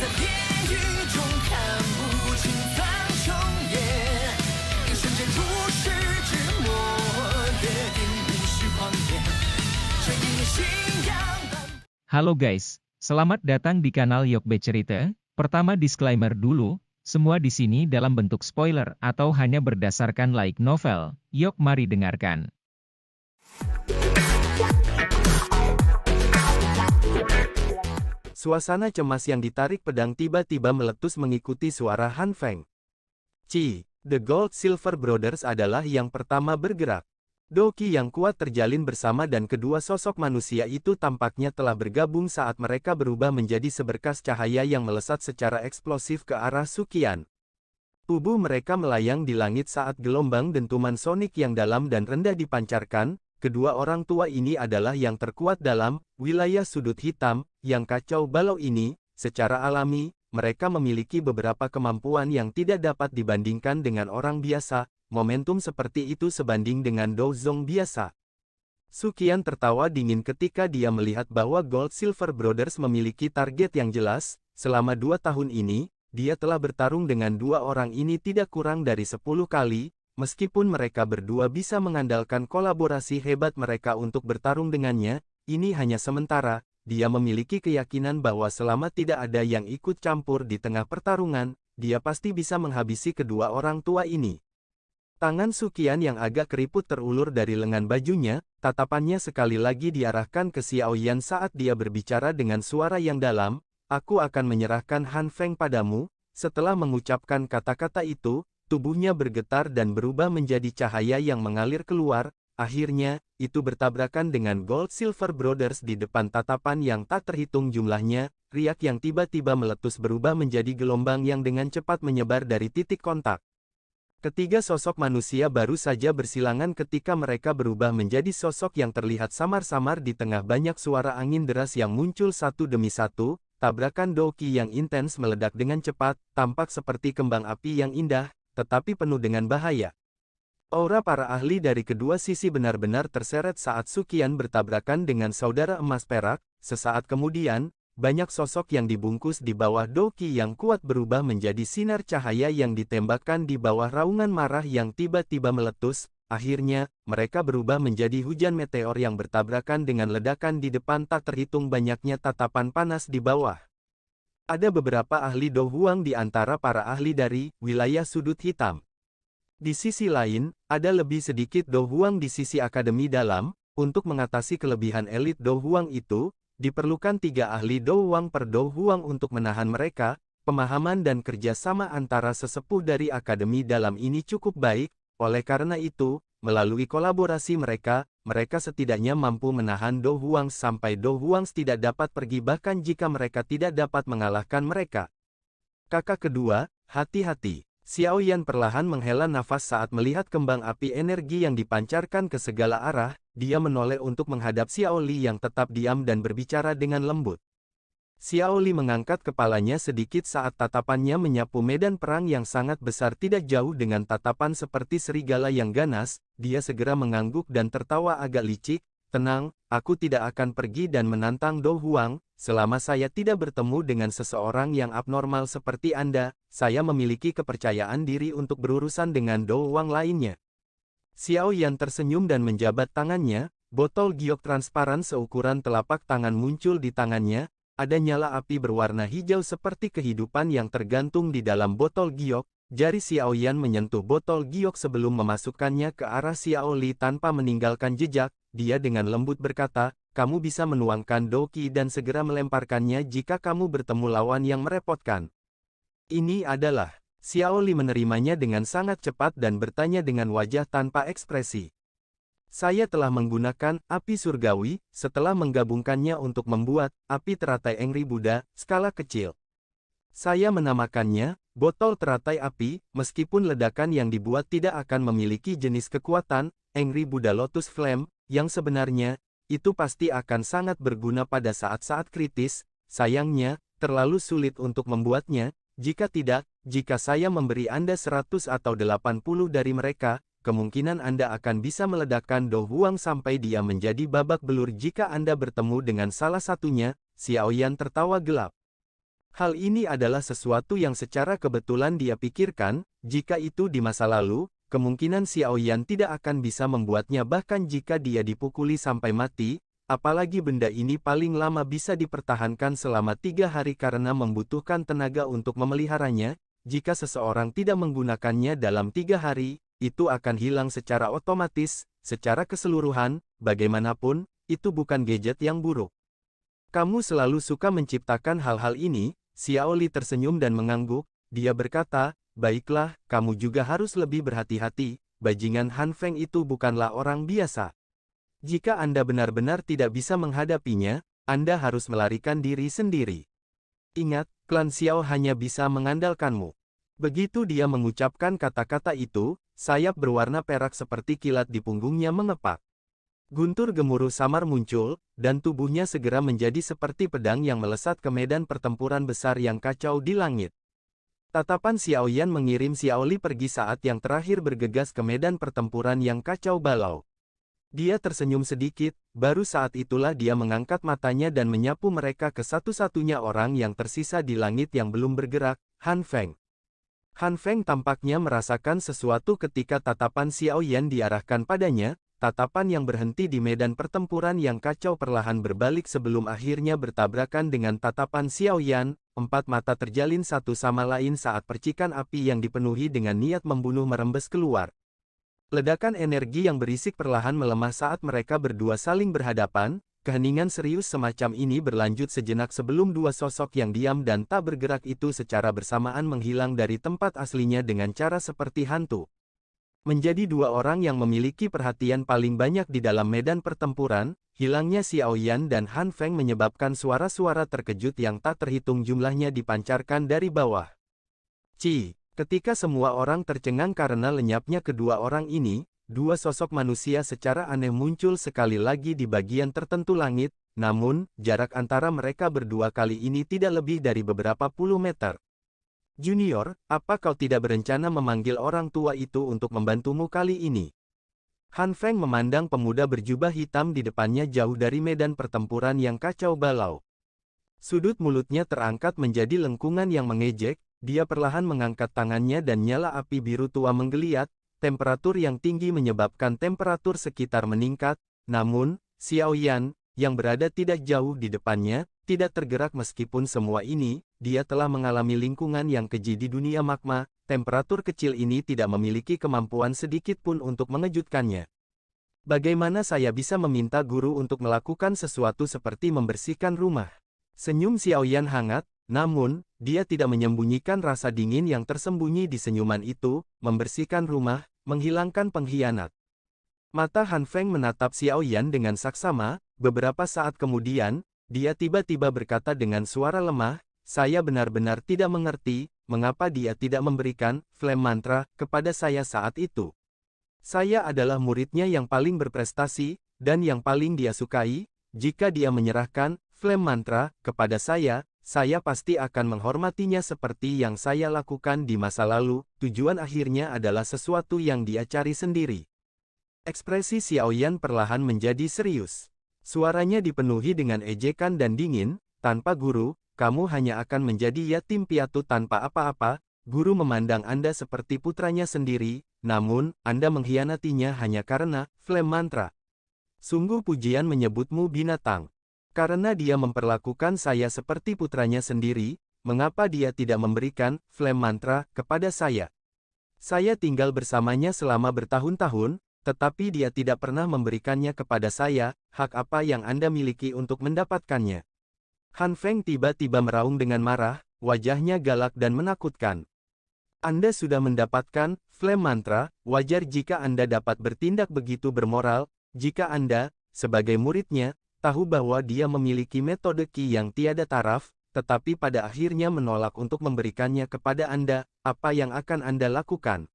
在地狱中看不清苍穹野，一瞬间如释之末，约定无需狂野，这一念信仰。 Halo guys, selamat datang di kanal Yokbe Cerita. Pertama disclaimer dulu, semua di sini dalam bentuk spoiler atau hanya berdasarkan light novel. Yok mari dengarkan. Suasana cemas yang ditarik pedang tiba-tiba meletus mengikuti suara Han Feng. The Gold Silver Brothers adalah yang pertama bergerak. Doki yang kuat terjalin bersama dan kedua sosok manusia itu tampaknya telah bergabung saat mereka berubah menjadi seberkas cahaya yang melesat secara eksplosif ke arah Suqian. Tubuh mereka melayang di langit saat gelombang dentuman sonik yang dalam dan rendah dipancarkan. Kedua orang tua ini adalah yang terkuat dalam wilayah sudut hitam, yang kacau balau ini. Secara alami, mereka memiliki beberapa kemampuan yang tidak dapat dibandingkan dengan orang biasa. Momentum seperti itu sebanding dengan Douzong biasa. Suqian tertawa dingin ketika dia melihat bahwa Gold Silver Brothers memiliki target yang jelas. Selama 2 tahun ini, dia telah bertarung dengan dua orang ini tidak kurang dari 10 kali. Meskipun mereka berdua bisa mengandalkan kolaborasi hebat mereka untuk bertarung dengannya, ini hanya sementara. Dia memiliki keyakinan bahwa selama tidak ada yang ikut campur di tengah pertarungan, dia pasti bisa menghabisi kedua orang tua ini. Tangan Suqian yang agak keriput terulur dari lengan bajunya, tatapannya sekali lagi diarahkan ke Xiaoyan saat dia berbicara dengan suara yang dalam, "Aku akan menyerahkan Han Feng padamu." Setelah mengucapkan kata-kata itu, tubuhnya bergetar dan berubah menjadi cahaya yang mengalir keluar. Akhirnya, itu bertabrakan dengan Gold Silver Brothers di depan tatapan yang tak terhitung jumlahnya. Riak yang tiba-tiba meletus berubah menjadi gelombang yang dengan cepat menyebar dari titik kontak. Ketiga sosok manusia baru saja bersilangan ketika mereka berubah menjadi sosok yang terlihat samar-samar di tengah banyak suara angin deras yang muncul satu demi satu. Tabrakan Doki yang intens meledak dengan cepat, tampak seperti kembang api yang indah, tetapi penuh dengan bahaya. Aura para ahli dari kedua sisi benar-benar terseret saat Suqian bertabrakan dengan saudara emas perak. Sesaat kemudian, banyak sosok yang dibungkus di bawah Doki yang kuat berubah menjadi sinar cahaya yang ditembakkan di bawah raungan marah yang tiba-tiba meletus. Akhirnya, mereka berubah menjadi hujan meteor yang bertabrakan dengan ledakan di depan tak terhitung banyaknya tatapan panas di bawah. Ada beberapa ahli Do Huang di antara para ahli dari wilayah sudut hitam. Di sisi lain, ada lebih sedikit Do Huang di sisi akademi dalam. Untuk mengatasi kelebihan elit Do Huang itu, diperlukan 3 ahli Do Huang per Do Huang untuk menahan mereka. Pemahaman dan kerjasama antara sesepuh dari akademi dalam ini cukup baik. Oleh karena itu, melalui kolaborasi mereka, mereka setidaknya mampu menahan Do Huang sampai Do Huang tidak dapat pergi bahkan jika mereka tidak dapat mengalahkan mereka. Kakak kedua, hati-hati. Xiaoyan perlahan menghela nafas saat melihat kembang api energi yang dipancarkan ke segala arah. Dia menoleh untuk menghadap Xiao Li yang tetap diam dan berbicara dengan lembut. Xiao Li mengangkat kepalanya sedikit saat tatapannya menyapu medan perang yang sangat besar tidak jauh dengan tatapan seperti serigala yang ganas. Dia segera mengangguk dan tertawa agak licik. "Tenang, aku tidak akan pergi dan menantang Do Huang. Selama saya tidak bertemu dengan seseorang yang abnormal seperti Anda, saya memiliki kepercayaan diri untuk berurusan dengan Do Huang lainnya." Xiaoyan tersenyum dan menjabat tangannya. Botol giok transparan seukuran telapak tangan muncul di tangannya. Ada nyala api berwarna hijau seperti kehidupan yang tergantung di dalam botol giok. Jari Xiaoyan menyentuh botol giok sebelum memasukkannya ke arah Xiao Li tanpa meninggalkan jejak. Dia dengan lembut berkata, "Kamu bisa menuangkan Doki dan segera melemparkannya jika kamu bertemu lawan yang merepotkan." Ini adalah. Xiao Li menerimanya dengan sangat cepat dan bertanya dengan wajah tanpa ekspresi. "Saya telah menggunakan api surgawi, setelah menggabungkannya untuk membuat api teratai Angry Buddha, skala kecil. Saya menamakannya botol teratai api, meskipun ledakan yang dibuat tidak akan memiliki jenis kekuatan Angry Buddha Lotus Flame, yang sebenarnya, itu pasti akan sangat berguna pada saat-saat kritis. Sayangnya, terlalu sulit untuk membuatnya. Jika tidak, jika saya memberi Anda 100 atau 80 dari mereka, kemungkinan Anda akan bisa meledakkan Do Huang sampai dia menjadi babak belur jika Anda bertemu dengan salah satunya." Xiaoyan tertawa gelap. Hal ini adalah sesuatu yang secara kebetulan dia pikirkan, jika itu di masa lalu, kemungkinan Xiao Yan tidak akan bisa membuatnya bahkan jika dia dipukuli sampai mati, apalagi benda ini paling lama bisa dipertahankan selama 3 hari karena membutuhkan tenaga untuk memeliharanya, jika seseorang tidak menggunakannya dalam 3 hari, itu akan hilang secara otomatis, secara keseluruhan, bagaimanapun, itu bukan gadget yang buruk. Kamu selalu suka menciptakan hal-hal ini, Xiao Li tersenyum dan mengangguk, dia berkata, baiklah, kamu juga harus lebih berhati-hati, bajingan Han Feng itu bukanlah orang biasa. Jika Anda benar-benar tidak bisa menghadapinya, Anda harus melarikan diri sendiri. Ingat, klan Xiao hanya bisa mengandalkanmu. Begitu dia mengucapkan kata-kata itu, sayap berwarna perak seperti kilat di punggungnya mengepak. Guntur gemuruh samar muncul, dan tubuhnya segera menjadi seperti pedang yang melesat ke medan pertempuran besar yang kacau di langit. Tatapan Xiao Yan mengirim Xiao Li pergi saat yang terakhir bergegas ke medan pertempuran yang kacau balau. Dia tersenyum sedikit, baru saat itulah dia mengangkat matanya dan menyapu mereka ke satu-satunya orang yang tersisa di langit yang belum bergerak, Han Feng. Han Feng tampaknya merasakan sesuatu ketika tatapan Xiao Yan diarahkan padanya, tatapan yang berhenti di medan pertempuran yang kacau perlahan berbalik sebelum akhirnya bertabrakan dengan tatapan Xiao Yan, 4 mata terjalin satu sama lain saat percikan api yang dipenuhi dengan niat membunuh merembes keluar. Ledakan energi yang berisik perlahan melemah saat mereka berdua saling berhadapan, keheningan serius semacam ini berlanjut sejenak sebelum dua sosok yang diam dan tak bergerak itu secara bersamaan menghilang dari tempat aslinya dengan cara seperti hantu. Menjadi dua orang yang memiliki perhatian paling banyak di dalam medan pertempuran, hilangnya Xiao Yan dan Han Feng menyebabkan suara-suara terkejut yang tak terhitung jumlahnya dipancarkan dari bawah. Ketika semua orang tercengang karena lenyapnya kedua orang ini, dua sosok manusia secara aneh muncul sekali lagi di bagian tertentu langit, namun, jarak antara mereka berdua kali ini tidak lebih dari beberapa puluh meter. Junior, apa kau tidak berencana memanggil orang tua itu untuk membantumu kali ini? Han Feng memandang pemuda berjubah hitam di depannya jauh dari medan pertempuran yang kacau balau. Sudut mulutnya terangkat menjadi lengkungan yang mengejek, dia perlahan mengangkat tangannya dan nyala api biru tua menggeliat, temperatur yang tinggi menyebabkan temperatur sekitar meningkat, namun, Xiao Yan, yang berada tidak jauh di depannya, tidak tergerak meskipun semua ini, dia telah mengalami lingkungan yang keji di dunia magma, temperatur kecil ini tidak memiliki kemampuan sedikit pun untuk mengejutkannya. Bagaimana saya bisa meminta guru untuk melakukan sesuatu seperti membersihkan rumah? Senyum Xiao Yan hangat, namun, dia tidak menyembunyikan rasa dingin yang tersembunyi di senyuman itu, membersihkan rumah, menghilangkan pengkhianat. Mata Han Feng menatap Xiao Yan dengan saksama, beberapa saat kemudian, dia tiba-tiba berkata dengan suara lemah, saya benar-benar tidak mengerti, mengapa dia tidak memberikan flame mantra kepada saya saat itu. Saya adalah muridnya yang paling berprestasi, dan yang paling dia sukai, jika dia menyerahkan flame mantra kepada saya pasti akan menghormatinya seperti yang saya lakukan di masa lalu, tujuan akhirnya adalah sesuatu yang dia cari sendiri. Ekspresi Xiao Yan perlahan menjadi serius. Suaranya dipenuhi dengan ejekan dan dingin, tanpa guru, kamu hanya akan menjadi yatim piatu tanpa apa-apa, guru memandang Anda seperti putranya sendiri, namun, Anda mengkhianatinya hanya karena flame mantra. Sungguh pujian menyebutmu binatang. Karena dia memperlakukan saya seperti putranya sendiri, mengapa dia tidak memberikan flame mantra kepada saya? Saya tinggal bersamanya selama bertahun-tahun, tetapi dia tidak pernah memberikannya kepada saya, hak apa yang Anda miliki untuk mendapatkannya? Han Feng tiba-tiba meraung dengan marah, wajahnya galak dan menakutkan. Anda sudah mendapatkan flame mantra, wajar jika Anda dapat bertindak begitu bermoral, jika Anda, sebagai muridnya, tahu bahwa dia memiliki metode Qi yang tiada taraf, tetapi pada akhirnya menolak untuk memberikannya kepada Anda, apa yang akan Anda lakukan?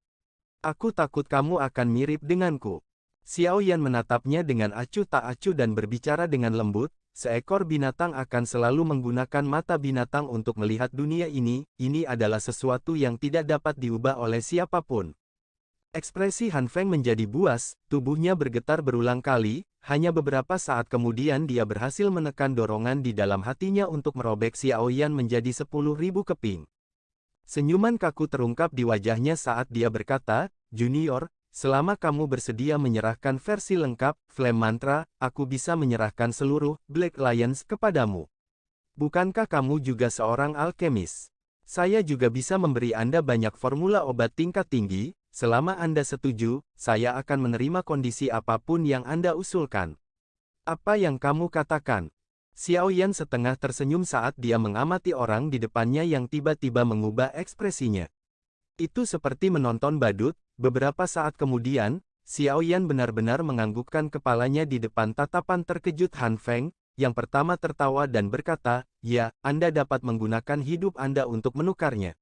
Aku takut kamu akan mirip denganku. Xiao Yan menatapnya dengan acuh tak acuh dan berbicara dengan lembut, seekor binatang akan selalu menggunakan mata binatang untuk melihat dunia ini adalah sesuatu yang tidak dapat diubah oleh siapapun. Ekspresi Han Feng menjadi buas, tubuhnya bergetar berulang kali, hanya beberapa saat kemudian dia berhasil menekan dorongan di dalam hatinya untuk merobek Xiaoyan menjadi 10.000 keping. Senyuman kaku terungkap di wajahnya saat dia berkata, "Junior, selama kamu bersedia menyerahkan versi lengkap, Flame Mantra, aku bisa menyerahkan seluruh Black Lions kepadamu. Bukankah kamu juga seorang alkemis? Saya juga bisa memberi Anda banyak formula obat tingkat tinggi. Selama Anda setuju, saya akan menerima kondisi apapun yang Anda usulkan. Apa yang kamu katakan?" Xiaoyan setengah tersenyum saat dia mengamati orang di depannya yang tiba-tiba mengubah ekspresinya. Itu seperti menonton badut. Beberapa saat kemudian, Xiaoyan benar-benar menganggukkan kepalanya di depan tatapan terkejut Han Feng, yang pertama tertawa dan berkata, "Ya, Anda dapat menggunakan hidup Anda untuk menukarnya."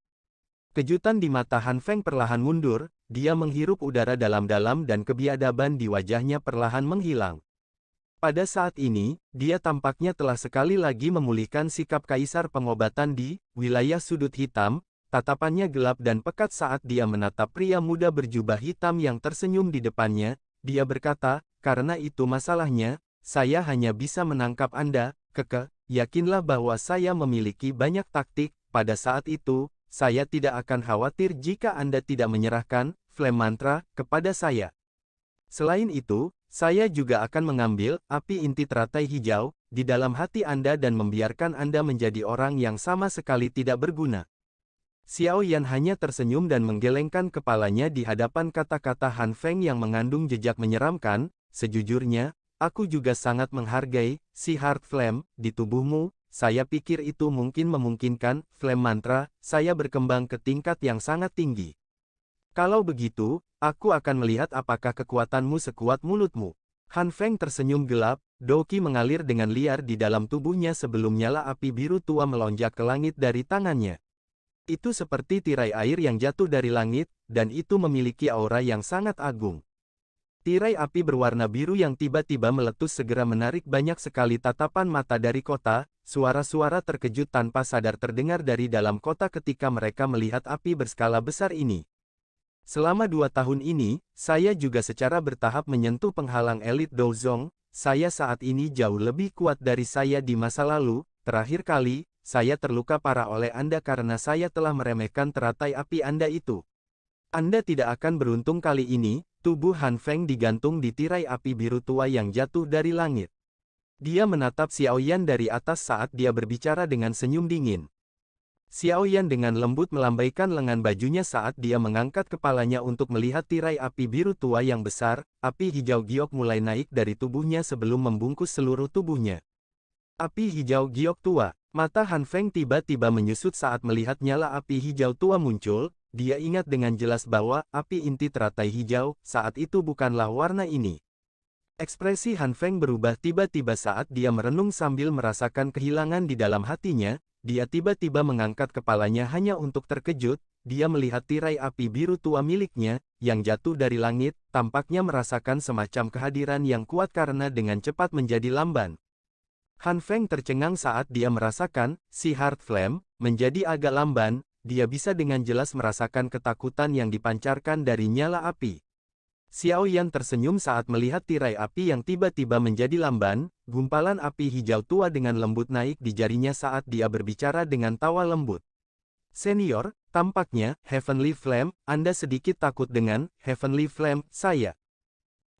Kejutan di mata Han Feng perlahan mundur, dia menghirup udara dalam-dalam dan kebiadaban di wajahnya perlahan menghilang. Pada saat ini, dia tampaknya telah sekali lagi memulihkan sikap kaisar pengobatan di wilayah sudut hitam, tatapannya gelap dan pekat saat dia menatap pria muda berjubah hitam yang tersenyum di depannya. Dia berkata, "Karena itu masalahnya, saya hanya bisa menangkap Anda, Keke. Yakinlah bahwa saya memiliki banyak taktik. Pada saat itu, saya tidak akan khawatir jika Anda tidak menyerahkan Flame Mantra kepada saya. Selain itu, saya juga akan mengambil api inti teratai hijau di dalam hati Anda dan membiarkan Anda menjadi orang yang sama sekali tidak berguna." Xiaoyan hanya tersenyum dan menggelengkan kepalanya di hadapan kata-kata Han Feng yang mengandung jejak menyeramkan. "Sejujurnya, aku juga sangat menghargai si Heart Flame di tubuhmu. Saya pikir itu mungkin memungkinkan Flame Mantra saya berkembang ke tingkat yang sangat tinggi. Kalau begitu, aku akan melihat apakah kekuatanmu sekuat mulutmu." Han Feng tersenyum gelap, Doqi mengalir dengan liar di dalam tubuhnya sebelum nyala api biru tua melonjak ke langit dari tangannya. Itu seperti tirai air yang jatuh dari langit, dan itu memiliki aura yang sangat agung. Tirai api berwarna biru yang tiba-tiba meletus segera menarik banyak sekali tatapan mata dari kota. Suara-suara terkejut tanpa sadar terdengar dari dalam kota ketika mereka melihat api berskala besar ini. "Selama 2 tahun ini, saya juga secara bertahap menyentuh penghalang elit Douzong. Saya saat ini jauh lebih kuat dari saya di masa lalu. Terakhir kali, saya terluka parah oleh Anda karena saya telah meremehkan teratai api Anda itu. Anda tidak akan beruntung kali ini." Tubuh Han Feng digantung di tirai api biru tua yang jatuh dari langit. Dia menatap Xiaoyan dari atas saat dia berbicara dengan senyum dingin. Xiaoyan dengan lembut melambaikan lengan bajunya saat dia mengangkat kepalanya untuk melihat tirai api biru tua yang besar. Api hijau giok mulai naik dari tubuhnya sebelum membungkus seluruh tubuhnya. Api hijau giok tua. Mata Han Feng tiba-tiba menyusut saat melihat nyala api hijau tua muncul. Dia ingat dengan jelas bahwa api inti teratai hijau saat itu bukanlah warna ini. Ekspresi Han Feng berubah tiba-tiba saat dia merenung sambil merasakan kehilangan di dalam hatinya. Dia tiba-tiba mengangkat kepalanya hanya untuk terkejut. Dia melihat tirai api biru tua miliknya yang jatuh dari langit, tampaknya merasakan semacam kehadiran yang kuat karena dengan cepat menjadi lamban. Han Feng tercengang saat dia merasakan si Heart Flame menjadi agak lamban. Dia bisa dengan jelas merasakan ketakutan yang dipancarkan dari nyala api. Xiaoyan tersenyum saat melihat tirai api yang tiba-tiba menjadi lamban. Gumpalan api hijau tua dengan lembut naik di jarinya saat dia berbicara dengan tawa lembut. "Senior, tampaknya Heavenly Flame, Anda sedikit takut dengan Heavenly Flame saya.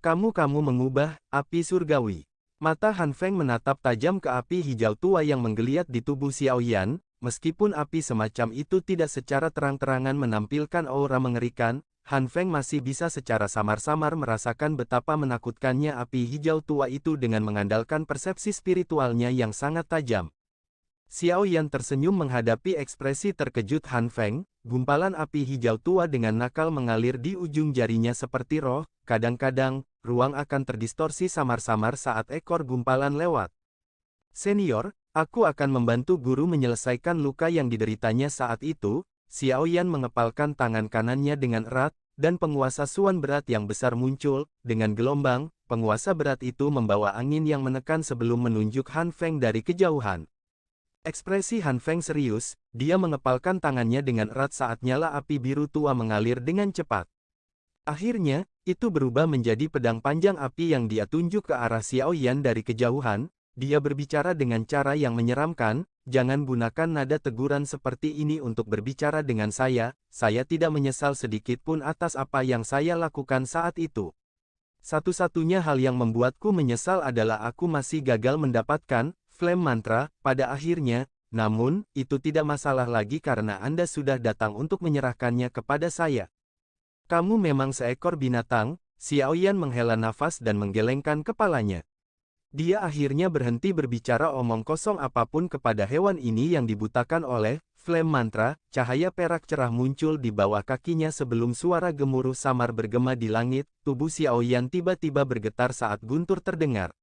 Kamu mengubah api surgawi." Mata Han Feng menatap tajam ke api hijau tua yang menggeliat di tubuh Xiaoyan. Meskipun api semacam itu tidak secara terang-terangan menampilkan aura mengerikan, Han Feng masih bisa secara samar-samar merasakan betapa menakutkannya api hijau tua itu dengan mengandalkan persepsi spiritualnya yang sangat tajam. Xiaoyan tersenyum menghadapi ekspresi terkejut Han Feng. Gumpalan api hijau tua dengan nakal mengalir di ujung jarinya seperti roh. Kadang-kadang, ruang akan terdistorsi samar-samar saat ekor gumpalan lewat. "Senior, aku akan membantu guru menyelesaikan luka yang dideritanya saat itu." Xiaoyan mengepalkan tangan kanannya dengan erat, dan penguasa Suan berat yang besar muncul. Dengan gelombang, penguasa berat itu membawa angin yang menekan sebelum menunjuk Han Feng dari kejauhan. Ekspresi Han Feng serius, dia mengepalkan tangannya dengan erat saat nyala api biru tua mengalir dengan cepat. Akhirnya, itu berubah menjadi pedang panjang api yang dia tunjuk ke arah Xiao Yan dari kejauhan. Dia berbicara dengan cara yang menyeramkan, "Jangan gunakan nada teguran seperti ini untuk berbicara dengan saya tidak menyesal sedikit pun atas apa yang saya lakukan saat itu. Satu-satunya hal yang membuatku menyesal adalah aku masih gagal mendapatkan Flame Mantra pada akhirnya, namun, itu tidak masalah lagi karena Anda sudah datang untuk menyerahkannya kepada saya. Kamu memang seekor binatang." Xiao Yan menghela nafas dan menggelengkan kepalanya. Dia akhirnya berhenti berbicara omong kosong apapun kepada hewan ini yang dibutakan oleh Flame Mantra. Cahaya perak cerah muncul di bawah kakinya sebelum suara gemuruh samar bergema di langit. Tubuh Xiao Yan tiba-tiba bergetar saat guntur terdengar.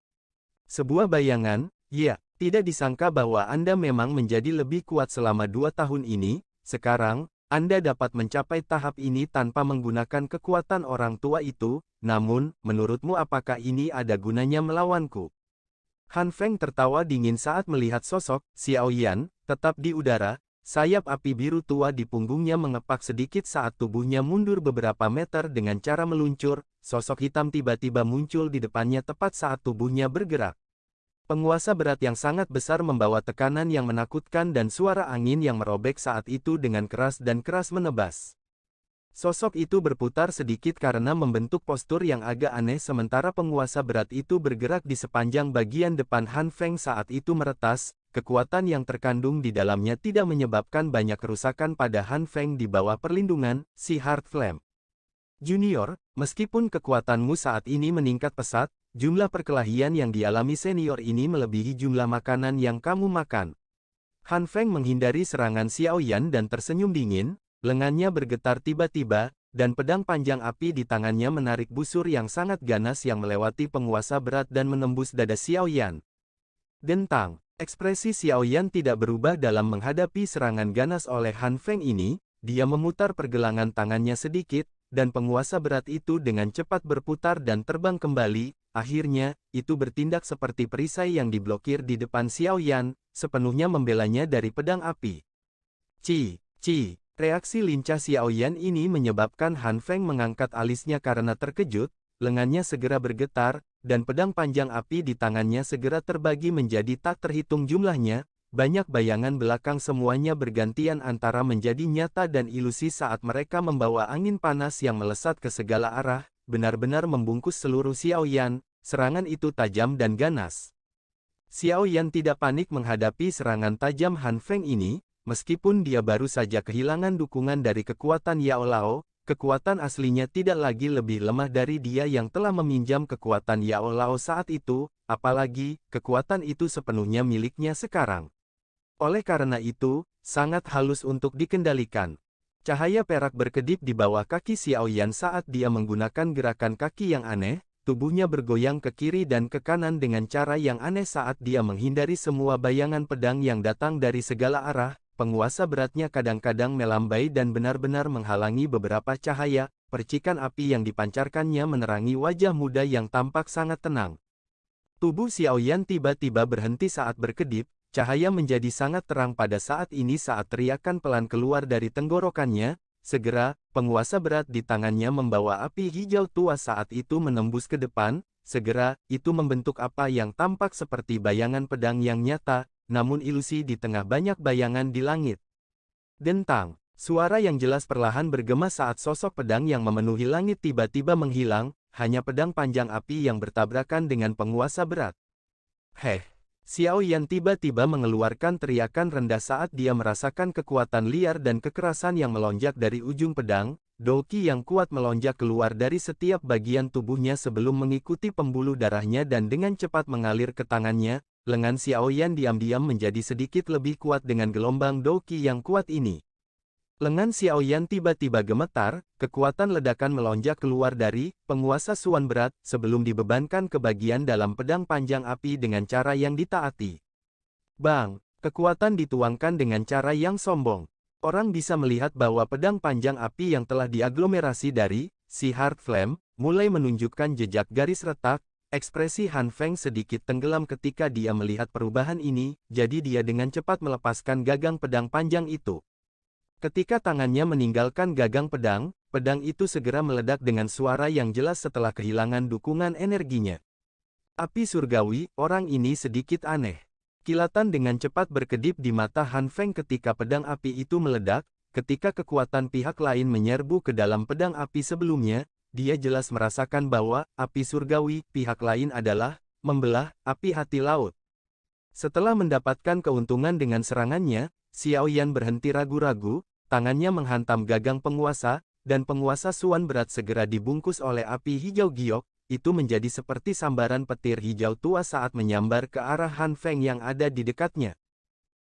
Sebuah bayangan, ya, tidak disangka bahwa Anda memang menjadi lebih kuat selama 2 tahun ini. Sekarang, Anda dapat mencapai tahap ini tanpa menggunakan kekuatan orang tua itu. Namun, menurutmu apakah ini ada gunanya melawanku? Han Feng tertawa dingin saat melihat sosok Xiao Yan tetap di udara. Sayap api biru tua di punggungnya mengepak sedikit saat tubuhnya mundur beberapa meter dengan cara meluncur. Sosok hitam tiba-tiba muncul di depannya tepat saat tubuhnya bergerak. Penguasa berat yang sangat besar membawa tekanan yang menakutkan dan suara angin yang merobek saat itu dengan keras dan keras menebas. Sosok itu berputar sedikit karena membentuk postur yang agak aneh sementara penguasa berat itu bergerak di sepanjang bagian depan Han Feng saat itu meretas. Kekuatan yang terkandung di dalamnya tidak menyebabkan banyak kerusakan pada Han Feng di bawah perlindungan si Heart Flame. Junior, meskipun kekuatanmu saat ini meningkat pesat, jumlah perkelahian yang dialami senior ini melebihi jumlah makanan yang kamu makan. Han Feng menghindari serangan Xiao Yan dan tersenyum dingin, lengannya bergetar tiba-tiba, dan pedang panjang api di tangannya menarik busur yang sangat ganas yang melewati penguasa berat dan menembus dada Xiao Yan. Dentang, ekspresi Xiao Yan tidak berubah dalam menghadapi serangan ganas oleh Han Feng ini. Dia memutar pergelangan tangannya sedikit, dan penguasa berat itu dengan cepat berputar dan terbang kembali. Akhirnya, itu bertindak seperti perisai yang diblokir di depan Xiao Yan, sepenuhnya membelanya dari pedang api. Ci. Reaksi lincah Xiao Yan ini menyebabkan Han Feng mengangkat alisnya karena terkejut, lengannya segera bergetar, dan pedang panjang api di tangannya segera terbagi menjadi tak terhitung jumlahnya. Banyak bayangan belakang semuanya bergantian antara menjadi nyata dan ilusi saat mereka membawa angin panas yang melesat ke segala arah, benar-benar membungkus seluruh Xiao Yan. Serangan itu tajam dan ganas. Xiao Yan tidak panik menghadapi serangan tajam Han Feng ini, meskipun dia baru saja kehilangan dukungan dari kekuatan Yao Lao. Kekuatan aslinya tidak lagi lebih lemah dari dia yang telah meminjam kekuatan Yao Lao saat itu, apalagi, kekuatan itu sepenuhnya miliknya sekarang. Oleh karena itu, sangat halus untuk dikendalikan. Cahaya perak berkedip di bawah kaki Xiao Yan saat dia menggunakan gerakan kaki yang aneh, tubuhnya bergoyang ke kiri dan ke kanan dengan cara yang aneh saat dia menghindari semua bayangan pedang yang datang dari segala arah. Penguasa beratnya kadang-kadang melambai dan benar-benar menghalangi beberapa cahaya. Percikan api yang dipancarkannya menerangi wajah muda yang tampak sangat tenang. Tubuh Xiao Yan tiba-tiba berhenti saat berkedip. Cahaya menjadi sangat terang pada saat ini saat teriakan pelan keluar dari tenggorokannya. Segera, penguasa berat di tangannya membawa api hijau tua saat itu menembus ke depan. Segera, itu membentuk apa yang tampak seperti bayangan pedang yang nyata, namun ilusi di tengah banyak bayangan di langit. Dentang, suara yang jelas perlahan bergema saat sosok pedang yang memenuhi langit tiba-tiba menghilang, hanya pedang panjang api yang bertabrakan dengan penguasa berat. Xiao Yan tiba-tiba mengeluarkan teriakan rendah saat dia merasakan kekuatan liar dan kekerasan yang melonjak dari ujung pedang. Doki yang kuat melonjak keluar dari setiap bagian tubuhnya sebelum mengikuti pembuluh darahnya dan dengan cepat mengalir ke tangannya. Lengan Xiao Yan diam-diam menjadi sedikit lebih kuat dengan gelombang Doki yang kuat ini. Lengan Xiao Yan tiba-tiba gemetar, kekuatan ledakan melonjak keluar dari penguasa Suan berat sebelum dibebankan ke bagian dalam pedang panjang api dengan cara yang ditaati. Bang, kekuatan dituangkan dengan cara yang sombong. Orang bisa melihat bahwa pedang panjang api yang telah diaglomerasi dari si Heart Flame mulai menunjukkan jejak garis retak. Ekspresi Han Feng sedikit tenggelam ketika dia melihat perubahan ini, jadi dia dengan cepat melepaskan gagang pedang panjang itu. Ketika tangannya meninggalkan gagang pedang, pedang itu segera meledak dengan suara yang jelas setelah kehilangan dukungan energinya. Api surgawi, orang ini sedikit aneh. Kilatan dengan cepat berkedip di mata Han Feng ketika pedang api itu meledak, ketika kekuatan pihak lain menyerbu ke dalam pedang api sebelumnya, dia jelas merasakan bahwa api surgawi pihak lain adalah membelah api hati laut. Setelah mendapatkan keuntungan dengan serangannya, Xiao Yan berhenti ragu-ragu, tangannya menghantam gagang penguasa, dan penguasa Suan berat segera dibungkus oleh api hijau giok, itu menjadi seperti sambaran petir hijau tua saat menyambar ke arah Han Feng yang ada di dekatnya.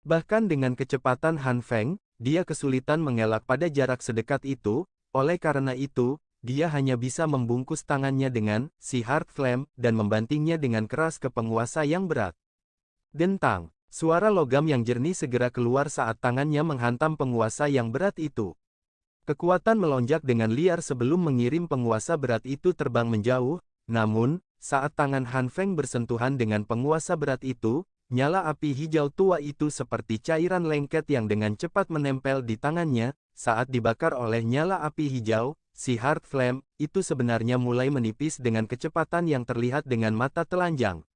Bahkan dengan kecepatan Han Feng, dia kesulitan mengelak pada jarak sedekat itu, oleh karena itu, dia hanya bisa membungkus tangannya dengan si Heart Flame dan membantingnya dengan keras ke penguasa yang berat. Dentang, suara logam yang jernih segera keluar saat tangannya menghantam penguasa yang berat itu. Kekuatan melonjak dengan liar sebelum mengirim penguasa berat itu terbang menjauh, namun, saat tangan Han Feng bersentuhan dengan penguasa berat itu, nyala api hijau tua itu seperti cairan lengket yang dengan cepat menempel di tangannya, saat dibakar oleh nyala api hijau, si Heart Flame, itu sebenarnya mulai menipis dengan kecepatan yang terlihat dengan mata telanjang.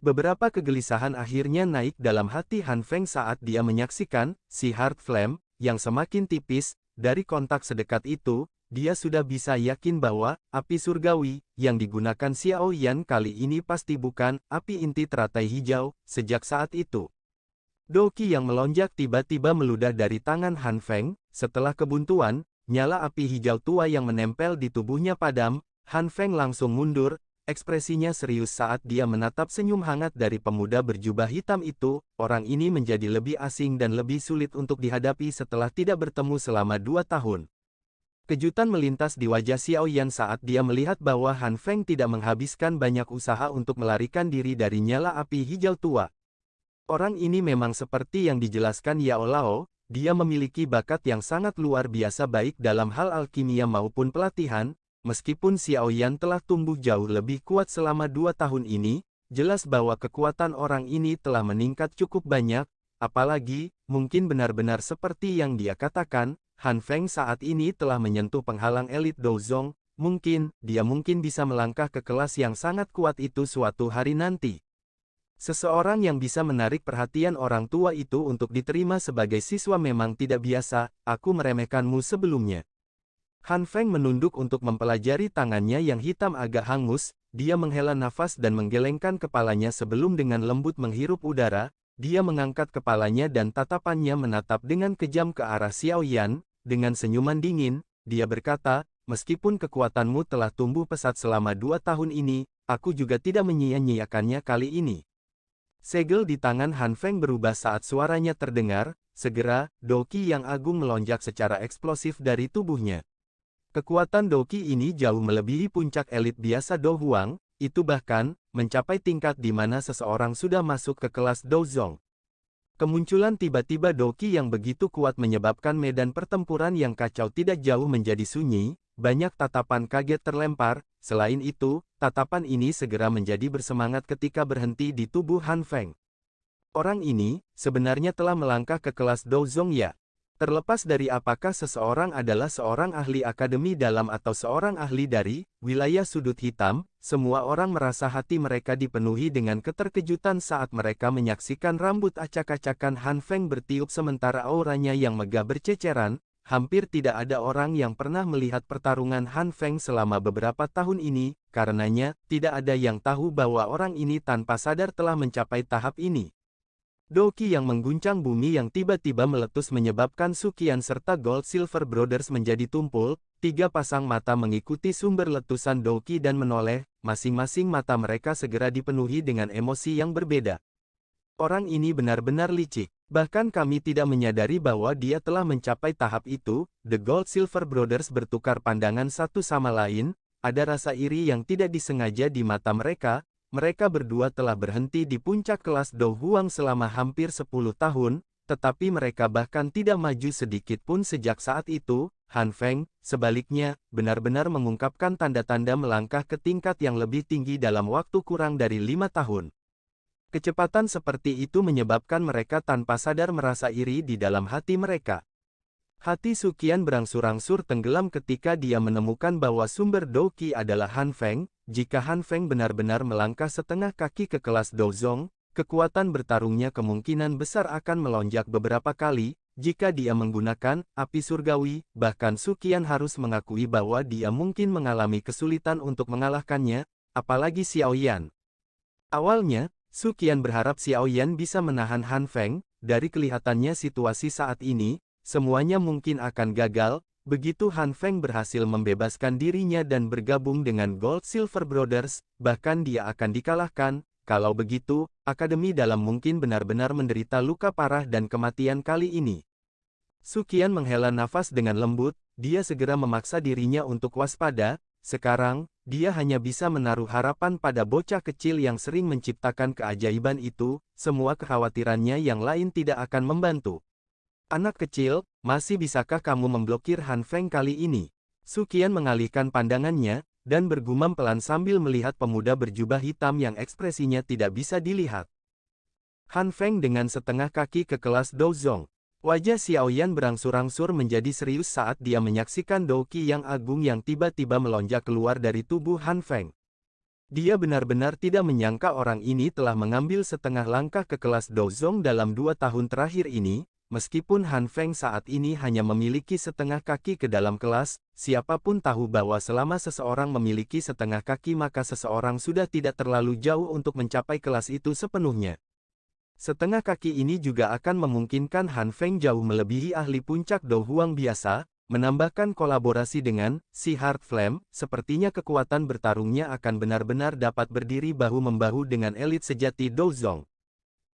Beberapa kegelisahan akhirnya naik dalam hati Han Feng saat dia menyaksikan si Heart Flame, yang semakin tipis, dari kontak sedekat itu, dia sudah bisa yakin bahwa api surgawi yang digunakan Xiao Yan kali ini pasti bukan api inti teratai hijau. Sejak saat itu, Doki yang melonjak tiba-tiba meludah dari tangan Han Feng. Setelah kebuntuan, nyala api hijau tua yang menempel di tubuhnya padam. Han Feng langsung mundur. Ekspresinya serius saat dia menatap senyum hangat dari pemuda berjubah hitam itu. Orang ini menjadi lebih asing dan lebih sulit untuk dihadapi setelah tidak bertemu selama 2 tahun. Kejutan melintas di wajah Xiao Yan saat dia melihat bahwa Han Feng tidak menghabiskan banyak usaha untuk melarikan diri dari nyala api hijau tua. Orang ini memang seperti yang dijelaskan Yao Lao, dia memiliki bakat yang sangat luar biasa baik dalam hal alkimia maupun pelatihan. Meskipun Xiao Yan telah tumbuh jauh lebih kuat selama 2 tahun ini, jelas bahwa kekuatan orang ini telah meningkat cukup banyak, apalagi, mungkin benar-benar seperti yang dia katakan, Han Feng saat ini telah menyentuh penghalang elit Douzong, dia mungkin bisa melangkah ke kelas yang sangat kuat itu suatu hari nanti. Seseorang yang bisa menarik perhatian orang tua itu untuk diterima sebagai siswa memang tidak biasa, aku meremehkanmu sebelumnya. Han Feng menunduk untuk mempelajari tangannya yang hitam agak hangus, dia menghela nafas dan menggelengkan kepalanya sebelum dengan lembut menghirup udara, dia mengangkat kepalanya dan tatapannya menatap dengan kejam ke arah Xiao Yan, dengan senyuman dingin, dia berkata, meskipun kekuatanmu telah tumbuh pesat selama 2 tahun ini, aku juga tidak menyia-nyiakannya kali ini. Segel di tangan Han Feng berubah saat suaranya terdengar, segera, Doki yang agung melonjak secara eksplosif dari tubuhnya. Kekuatan Doki ini jauh melebihi puncak elit biasa Do Huang, itu bahkan mencapai tingkat di mana seseorang sudah masuk ke kelas Douzong. Kemunculan tiba-tiba Doki yang begitu kuat menyebabkan medan pertempuran yang kacau tidak jauh menjadi sunyi, banyak tatapan kaget terlempar, selain itu, tatapan ini segera menjadi bersemangat ketika berhenti di tubuh Han Feng. Orang ini, sebenarnya telah melangkah ke kelas Douzong ya. Terlepas dari apakah seseorang adalah seorang ahli akademi dalam atau seorang ahli dari wilayah sudut hitam, semua orang merasa hati mereka dipenuhi dengan keterkejutan saat mereka menyaksikan rambut acak-acakan Han Feng bertiup sementara auranya yang megah berceceran. Hampir tidak ada orang yang pernah melihat pertarungan Han Feng selama beberapa tahun ini, karenanya, tidak ada yang tahu bahwa orang ini tanpa sadar telah mencapai tahap ini. Doki yang mengguncang bumi yang tiba-tiba meletus menyebabkan Sukian serta Gold Silver Brothers menjadi tumpul, 3 pasang mata mengikuti sumber letusan Doki dan menoleh, masing-masing mata mereka segera dipenuhi dengan emosi yang berbeda. Orang ini benar-benar licik, bahkan kami tidak menyadari bahwa dia telah mencapai tahap itu. The Gold Silver Brothers bertukar pandangan satu sama lain, ada rasa iri yang tidak disengaja di mata mereka. Mereka berdua telah berhenti di puncak kelas Do Huang selama hampir 10 tahun, tetapi mereka bahkan tidak maju sedikit pun sejak saat itu. Han Feng, sebaliknya, benar-benar mengungkapkan tanda-tanda melangkah ke tingkat yang lebih tinggi dalam waktu kurang dari 5 tahun. Kecepatan seperti itu menyebabkan mereka tanpa sadar merasa iri di dalam hati mereka. Hati Suqian berangsur-angsur tenggelam ketika dia menemukan bahwa sumber Doqi adalah Han Feng. Jika Han Feng benar-benar melangkah setengah kaki ke kelas Dozong, kekuatan bertarungnya kemungkinan besar akan melonjak beberapa kali. Jika dia menggunakan api surgawi, bahkan Suqian harus mengakui bahwa dia mungkin mengalami kesulitan untuk mengalahkannya, apalagi Xiao Yan. Awalnya, Suqian berharap Xiao Yan bisa menahan Han Feng. Dari kelihatannya situasi saat ini, semuanya mungkin akan gagal. Begitu Han Feng berhasil membebaskan dirinya dan bergabung dengan Gold Silver Brothers, bahkan dia akan dikalahkan. Kalau begitu, Akademi Dalam mungkin benar-benar menderita luka parah dan kematian kali ini. Suqian menghela nafas dengan lembut, dia segera memaksa dirinya untuk waspada. Sekarang, dia hanya bisa menaruh harapan pada bocah kecil yang sering menciptakan keajaiban itu. Semua kekhawatirannya yang lain tidak akan membantu. Anak kecil, masih bisakah kamu memblokir Han Feng kali ini? Suqian mengalihkan pandangannya, dan bergumam pelan sambil melihat pemuda berjubah hitam yang ekspresinya tidak bisa dilihat. Han Feng dengan setengah kaki ke kelas Dozong. Wajah Xiao Yan berangsur-angsur menjadi serius saat dia menyaksikan Doqi yang agung yang tiba-tiba melonjak keluar dari tubuh Han Feng. Dia benar-benar tidak menyangka orang ini telah mengambil setengah langkah ke kelas Dozong dalam 2 tahun terakhir ini. Meskipun Han Feng saat ini hanya memiliki setengah kaki ke dalam kelas, siapapun tahu bahwa selama seseorang memiliki setengah kaki maka seseorang sudah tidak terlalu jauh untuk mencapai kelas itu sepenuhnya. Setengah kaki ini juga akan memungkinkan Han Feng jauh melebihi ahli puncak Do Huang biasa, menambahkan kolaborasi dengan si Heart Flame, sepertinya kekuatan bertarungnya akan benar-benar dapat berdiri bahu-membahu dengan elit sejati Dozong.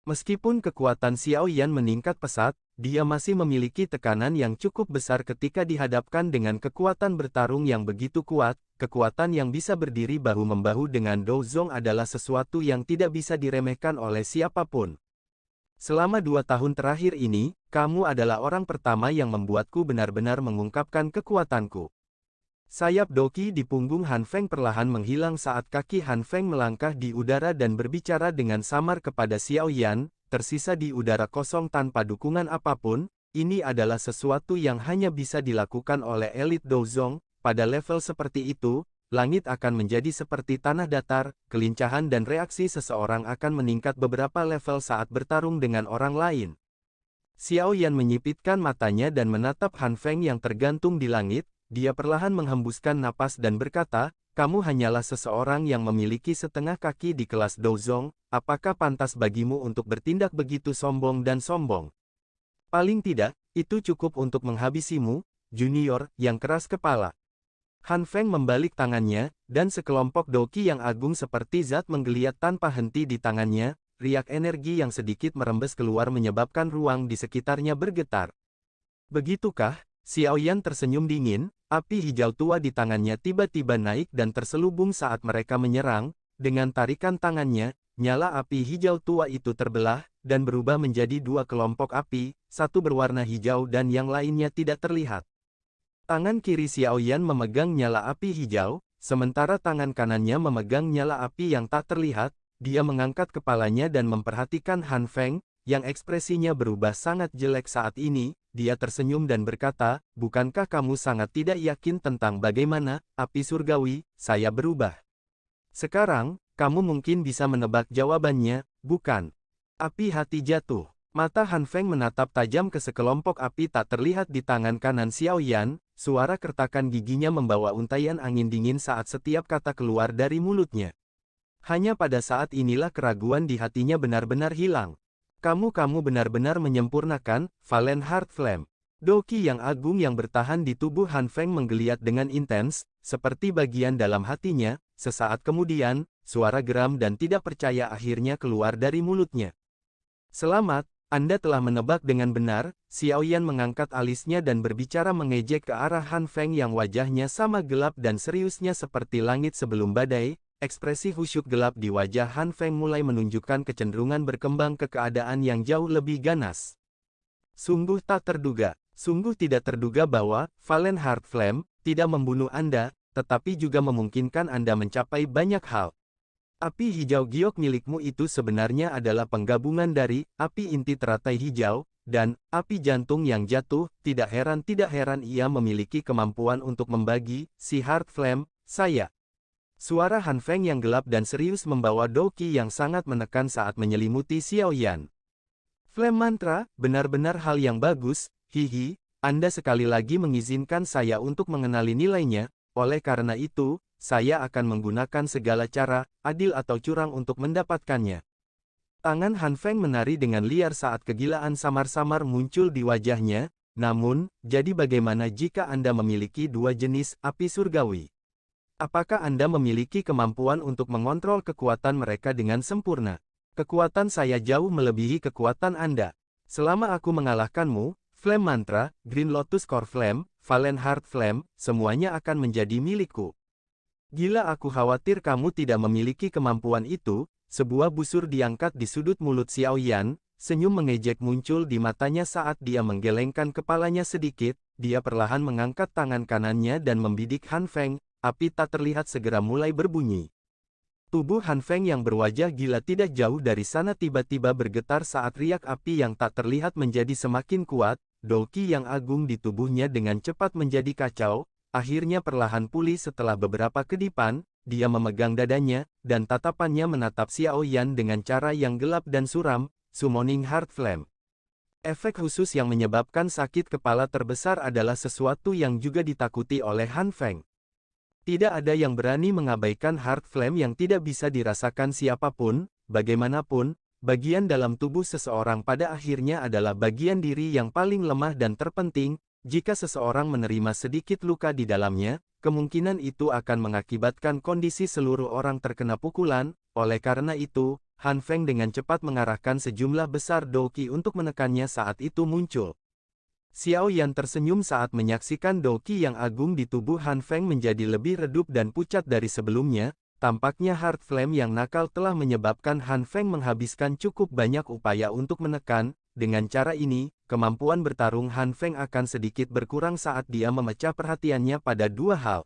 Meskipun kekuatan Xiao Yan meningkat pesat, dia masih memiliki tekanan yang cukup besar ketika dihadapkan dengan kekuatan bertarung yang begitu kuat. Kekuatan yang bisa berdiri bahu-membahu dengan Dozong adalah sesuatu yang tidak bisa diremehkan oleh siapapun. Selama 2 tahun terakhir ini, kamu adalah orang pertama yang membuatku benar-benar mengungkapkan kekuatanku. Sayap Doqi di punggung Han Feng perlahan menghilang saat kaki Han Feng melangkah di udara dan berbicara dengan samar kepada Xiao Yan, tersisa di udara kosong tanpa dukungan apapun. Ini adalah sesuatu yang hanya bisa dilakukan oleh elit Dozong. Pada level seperti itu, langit akan menjadi seperti tanah datar, kelincahan dan reaksi seseorang akan meningkat beberapa level saat bertarung dengan orang lain. Xiao Yan menyipitkan matanya dan menatap Han Feng yang tergantung di langit. Dia perlahan menghembuskan napas dan berkata, kamu hanyalah seseorang yang memiliki setengah kaki di kelas Dozong, apakah pantas bagimu untuk bertindak begitu sombong dan sombong? Paling tidak, itu cukup untuk menghabisimu, junior, yang keras kepala. Han Feng membalik tangannya, dan sekelompok Doqi yang agung seperti zat menggeliat tanpa henti di tangannya, riak energi yang sedikit merembes keluar menyebabkan ruang di sekitarnya bergetar. Begitukah? Xiao Yan tersenyum dingin, api hijau tua di tangannya tiba-tiba naik dan terselubung saat mereka menyerang. Dengan tarikan tangannya, nyala api hijau tua itu terbelah, dan berubah menjadi 2 kelompok api, satu berwarna hijau dan yang lainnya tidak terlihat. Tangan kiri Xiao Yan memegang nyala api hijau, sementara tangan kanannya memegang nyala api yang tak terlihat. Dia mengangkat kepalanya dan memperhatikan Han Feng, yang ekspresinya berubah sangat jelek saat ini. Dia tersenyum dan berkata, bukankah kamu sangat tidak yakin tentang bagaimana api surgawi saya berubah? Sekarang, kamu mungkin bisa menebak jawabannya, bukan? Api hati jatuh. Mata Han Feng menatap tajam ke sekelompok api tak terlihat di tangan kanan Xiao Yan. Suara kertakan giginya membawa untaian angin dingin saat setiap kata keluar dari mulutnya. Hanya pada saat inilah keraguan di hatinya benar-benar hilang. Kamu benar-benar menyempurnakan Valen Heart Flame. Doqi yang agung yang bertahan di tubuh Han Feng menggeliat dengan intens, seperti bagian dalam hatinya. Sesaat kemudian, suara geram dan tidak percaya akhirnya keluar dari mulutnya. Selamat, Anda telah menebak dengan benar. Xiao Yan mengangkat alisnya dan berbicara mengejek ke arah Han Feng yang wajahnya sama gelap dan seriusnya seperti langit sebelum badai. Ekspresi khusyuk gelap di wajah Han Feng mulai menunjukkan kecenderungan berkembang ke keadaan yang jauh lebih ganas. Sungguh tak terduga, sungguh tidak terduga bahwa Valen Heart Flame tidak membunuh Anda, tetapi juga memungkinkan Anda mencapai banyak hal. Api hijau giok milikmu itu sebenarnya adalah penggabungan dari api inti teratai hijau, dan api jantung yang jatuh. Tidak heran ia memiliki kemampuan untuk membagi si Heart Flame, saya. Suara Han Feng yang gelap dan serius membawa Do Qi yang sangat menekan saat menyelimuti Xiao Yan. Flame mantra, benar-benar hal yang bagus, hihi, Anda sekali lagi mengizinkan saya untuk mengenali nilainya, oleh karena itu, saya akan menggunakan segala cara, adil atau curang untuk mendapatkannya. Tangan Han Feng menari dengan liar saat kegilaan samar-samar muncul di wajahnya, namun, jadi bagaimana jika Anda memiliki dua jenis api surgawi? Apakah Anda memiliki kemampuan untuk mengontrol kekuatan mereka dengan sempurna? Kekuatan saya jauh melebihi kekuatan Anda. Selama aku mengalahkanmu, Flame Mantra, Green Lotus Core Flame, Valen Heart Flame, semuanya akan menjadi milikku. Gila, aku khawatir kamu tidak memiliki kemampuan itu. Sebuah busur diangkat di sudut mulut Xiao Yan, senyum mengejek muncul di matanya saat dia menggelengkan kepalanya sedikit. Dia perlahan mengangkat tangan kanannya dan membidik Han Feng. Api tak terlihat segera mulai berbunyi. Tubuh Han Feng yang berwajah gila tidak jauh dari sana tiba-tiba bergetar saat riak api yang tak terlihat menjadi semakin kuat. Do Qi yang agung di tubuhnya dengan cepat menjadi kacau, akhirnya perlahan pulih setelah beberapa kedipan. Dia memegang dadanya, dan tatapannya menatap Xiao Yan dengan cara yang gelap dan suram, Summoning Heart Flame. Efek khusus yang menyebabkan sakit kepala terbesar adalah sesuatu yang juga ditakuti oleh Han Feng. Tidak ada yang berani mengabaikan Heart Flame yang tidak bisa dirasakan siapapun, bagaimanapun, bagian dalam tubuh seseorang pada akhirnya adalah bagian diri yang paling lemah dan terpenting. Jika seseorang menerima sedikit luka di dalamnya, kemungkinan itu akan mengakibatkan kondisi seluruh orang terkena pukulan. Oleh karena itu, Han Feng dengan cepat mengarahkan sejumlah besar Do Qi untuk menekannya saat itu muncul. Xiao Yan tersenyum saat menyaksikan Do Qi yang agung di tubuh Han Feng menjadi lebih redup dan pucat dari sebelumnya. Tampaknya Heart Flame yang nakal telah menyebabkan Han Feng menghabiskan cukup banyak upaya untuk menekan. Dengan cara ini, kemampuan bertarung Han Feng akan sedikit berkurang saat dia memecah perhatiannya pada dua hal.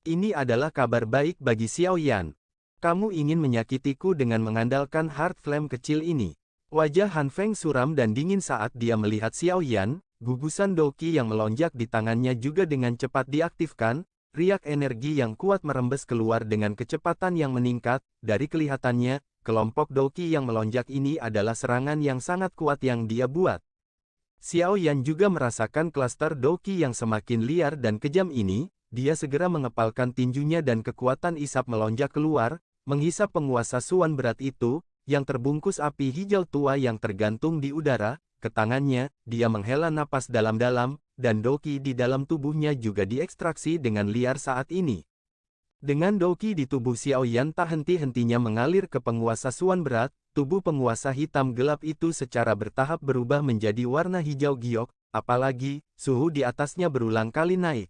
Ini adalah kabar baik bagi Xiao Yan. Kamu ingin menyakitiku dengan mengandalkan Heart Flame kecil ini. Wajah Han Feng suram dan dingin saat dia melihat Xiao Yan. Gugusan Do Qi yang melonjak di tangannya juga dengan cepat diaktifkan. Riak energi yang kuat merembes keluar dengan kecepatan yang meningkat. Dari kelihatannya, kelompok Do Qi yang melonjak ini adalah serangan yang sangat kuat yang dia buat. Xiao Yan juga merasakan klaster Do Qi yang semakin liar dan kejam ini. Dia segera mengepalkan tinjunya dan kekuatan isap melonjak keluar, menghisap penguasa Suan berat itu, yang terbungkus api hijau tua yang tergantung di udara. Ke tangannya, dia menghela napas dalam-dalam, dan Do Qi di dalam tubuhnya juga diekstraksi dengan liar saat ini. Dengan Do Qi di tubuh Xiao Yan tak henti-hentinya mengalir ke penguasa Suan berat, tubuh penguasa hitam gelap itu secara bertahap berubah menjadi warna hijau giok, apalagi, suhu di atasnya berulang kali naik.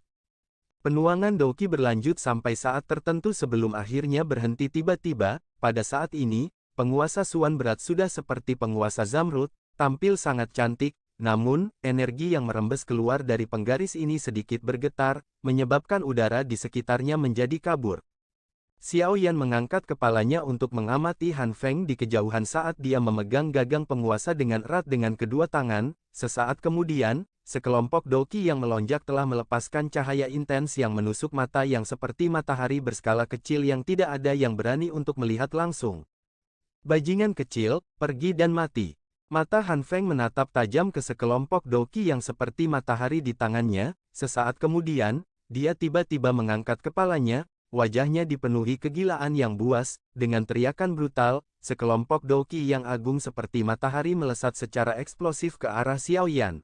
Penuangan Do Qi berlanjut sampai saat tertentu sebelum akhirnya berhenti tiba-tiba. Pada saat ini, penguasa Suan berat sudah seperti penguasa Zamrud, tampil sangat cantik, namun, energi yang merembes keluar dari penggaris ini sedikit bergetar, menyebabkan udara di sekitarnya menjadi kabur. Xiao Yan mengangkat kepalanya untuk mengamati Han Feng di kejauhan saat dia memegang gagang penguasa dengan erat dengan kedua tangan. Sesaat kemudian, sekelompok Do Qi yang melonjak telah melepaskan cahaya intens yang menusuk mata yang seperti matahari berskala kecil yang tidak ada yang berani untuk melihat langsung. Bajingan kecil, pergi dan mati. Mata Han Feng menatap tajam ke sekelompok Do Qi yang seperti matahari di tangannya. Sesaat kemudian, dia tiba-tiba mengangkat kepalanya, wajahnya dipenuhi kegilaan yang buas. Dengan teriakan brutal, sekelompok Do Qi yang agung seperti matahari melesat secara eksplosif ke arah Xiao Yan.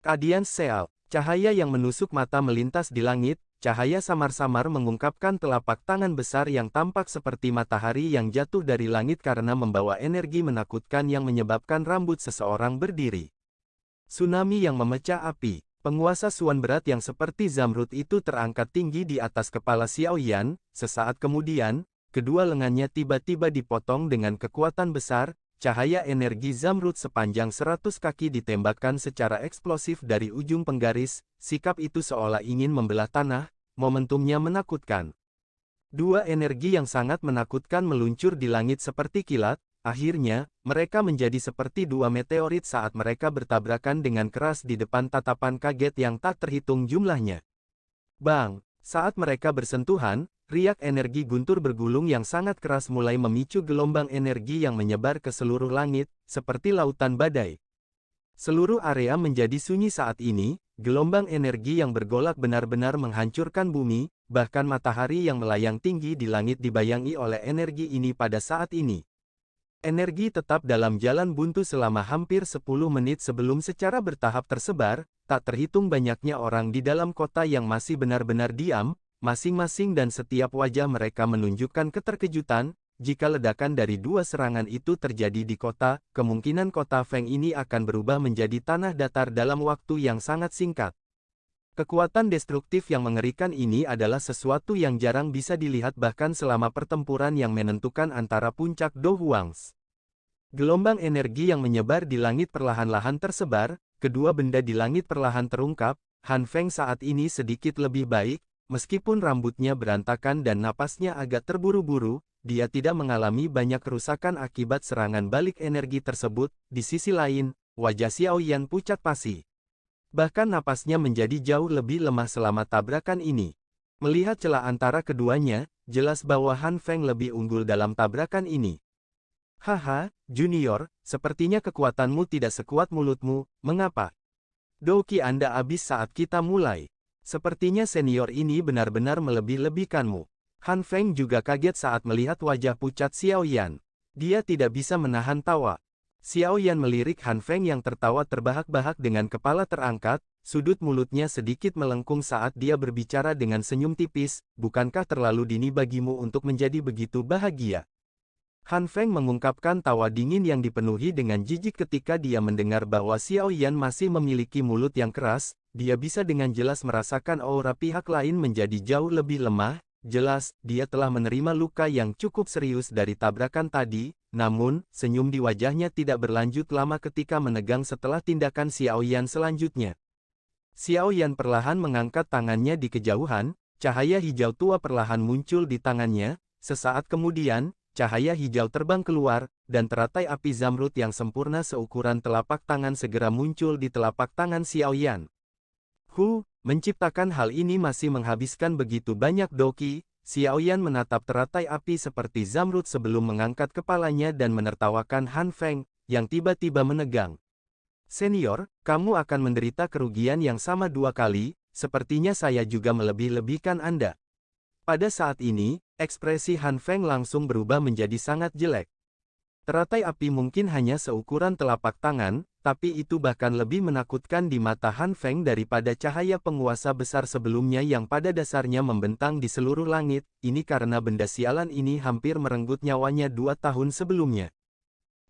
Kadian Seal, cahaya yang menusuk mata melintas di langit. Cahaya samar-samar mengungkapkan telapak tangan besar yang tampak seperti matahari yang jatuh dari langit karena membawa energi menakutkan yang menyebabkan rambut seseorang berdiri. Tsunami yang memecah api. Penguasa Suan berat yang seperti Zamrud itu terangkat tinggi di atas kepala Xiao Yan. Sesaat kemudian, kedua lengannya tiba-tiba dipotong dengan kekuatan besar. Cahaya energi Zamrud sepanjang 100 kaki ditembakkan secara eksplosif dari ujung penggaris. Sikap itu seolah ingin membelah tanah, momentumnya menakutkan. Dua energi yang sangat menakutkan meluncur di langit seperti kilat, Akhirnya, mereka menjadi seperti dua meteorit saat mereka bertabrakan dengan keras di depan tatapan kaget yang tak terhitung jumlahnya. Bang! Saat mereka bersentuhan, riak energi guntur bergulung yang sangat keras mulai memicu gelombang energi yang menyebar ke seluruh langit, seperti lautan badai. Seluruh area menjadi sunyi saat ini, gelombang energi yang bergolak benar-benar menghancurkan bumi, bahkan matahari yang melayang tinggi di langit dibayangi oleh energi ini pada saat ini. Energi tetap dalam jalan buntu selama hampir 10 menit sebelum secara bertahap tersebar, tak terhitung banyaknya orang di dalam kota yang masih benar-benar diam, masing-masing dan setiap wajah mereka menunjukkan keterkejutan. Jika ledakan dari dua serangan itu terjadi di kota, kemungkinan kota Feng ini akan berubah menjadi tanah datar dalam waktu yang sangat singkat. Kekuatan destruktif yang mengerikan ini adalah sesuatu yang jarang bisa dilihat bahkan selama pertempuran yang menentukan antara puncak Do Huangs. Gelombang energi yang menyebar di langit perlahan-lahan tersebar, kedua benda di langit perlahan terungkap. Han Feng saat ini sedikit lebih baik, meskipun rambutnya berantakan dan napasnya agak terburu-buru, dia tidak mengalami banyak kerusakan akibat serangan balik energi tersebut. Di sisi lain, wajah Xiao Yan pucat pasi. Bahkan napasnya menjadi jauh lebih lemah selama tabrakan ini. Melihat celah antara keduanya, jelas bahwa Han Feng lebih unggul dalam tabrakan ini. Haha, Junior, sepertinya kekuatanmu tidak sekuat mulutmu, mengapa? Doki Anda habis saat kita mulai. Sepertinya senior ini benar-benar melebih-lebihkanmu. Han Feng juga kaget saat melihat wajah pucat Xiao Yan. Dia tidak bisa menahan tawa. Xiao Yan melirik Han Feng yang tertawa terbahak-bahak dengan kepala terangkat, sudut mulutnya sedikit melengkung saat dia berbicara dengan senyum tipis, bukankah terlalu dini bagimu untuk menjadi begitu bahagia? Han Feng mengungkapkan tawa dingin yang dipenuhi dengan jijik ketika dia mendengar bahwa Xiao Yan masih memiliki mulut yang keras. Dia bisa dengan jelas merasakan aura pihak lain menjadi jauh lebih lemah. Jelas, dia telah menerima luka yang cukup serius dari tabrakan tadi, namun, senyum di wajahnya tidak berlanjut lama ketika menegang setelah tindakan Xiao Yan selanjutnya. Xiao Yan perlahan mengangkat tangannya di kejauhan, cahaya hijau tua perlahan muncul di tangannya, sesaat kemudian, cahaya hijau terbang keluar, dan teratai api zamrud yang sempurna seukuran telapak tangan segera muncul di telapak tangan Xiao Yan. Menciptakan hal ini masih menghabiskan begitu banyak doki. Xiao Yan menatap teratai api seperti zamrud sebelum mengangkat kepalanya dan menertawakan Han Feng, yang tiba-tiba menegang. Senior, kamu akan menderita kerugian yang sama dua kali, sepertinya saya juga melebih-lebihkan Anda. Pada saat ini, ekspresi Han Feng langsung berubah menjadi sangat jelek. Teratai api mungkin hanya seukuran telapak tangan, tapi itu bahkan lebih menakutkan di mata Han Feng daripada cahaya penguasa besar sebelumnya yang pada dasarnya membentang di seluruh langit. Ini karena benda sialan ini hampir merenggut nyawanya 2 tahun sebelumnya.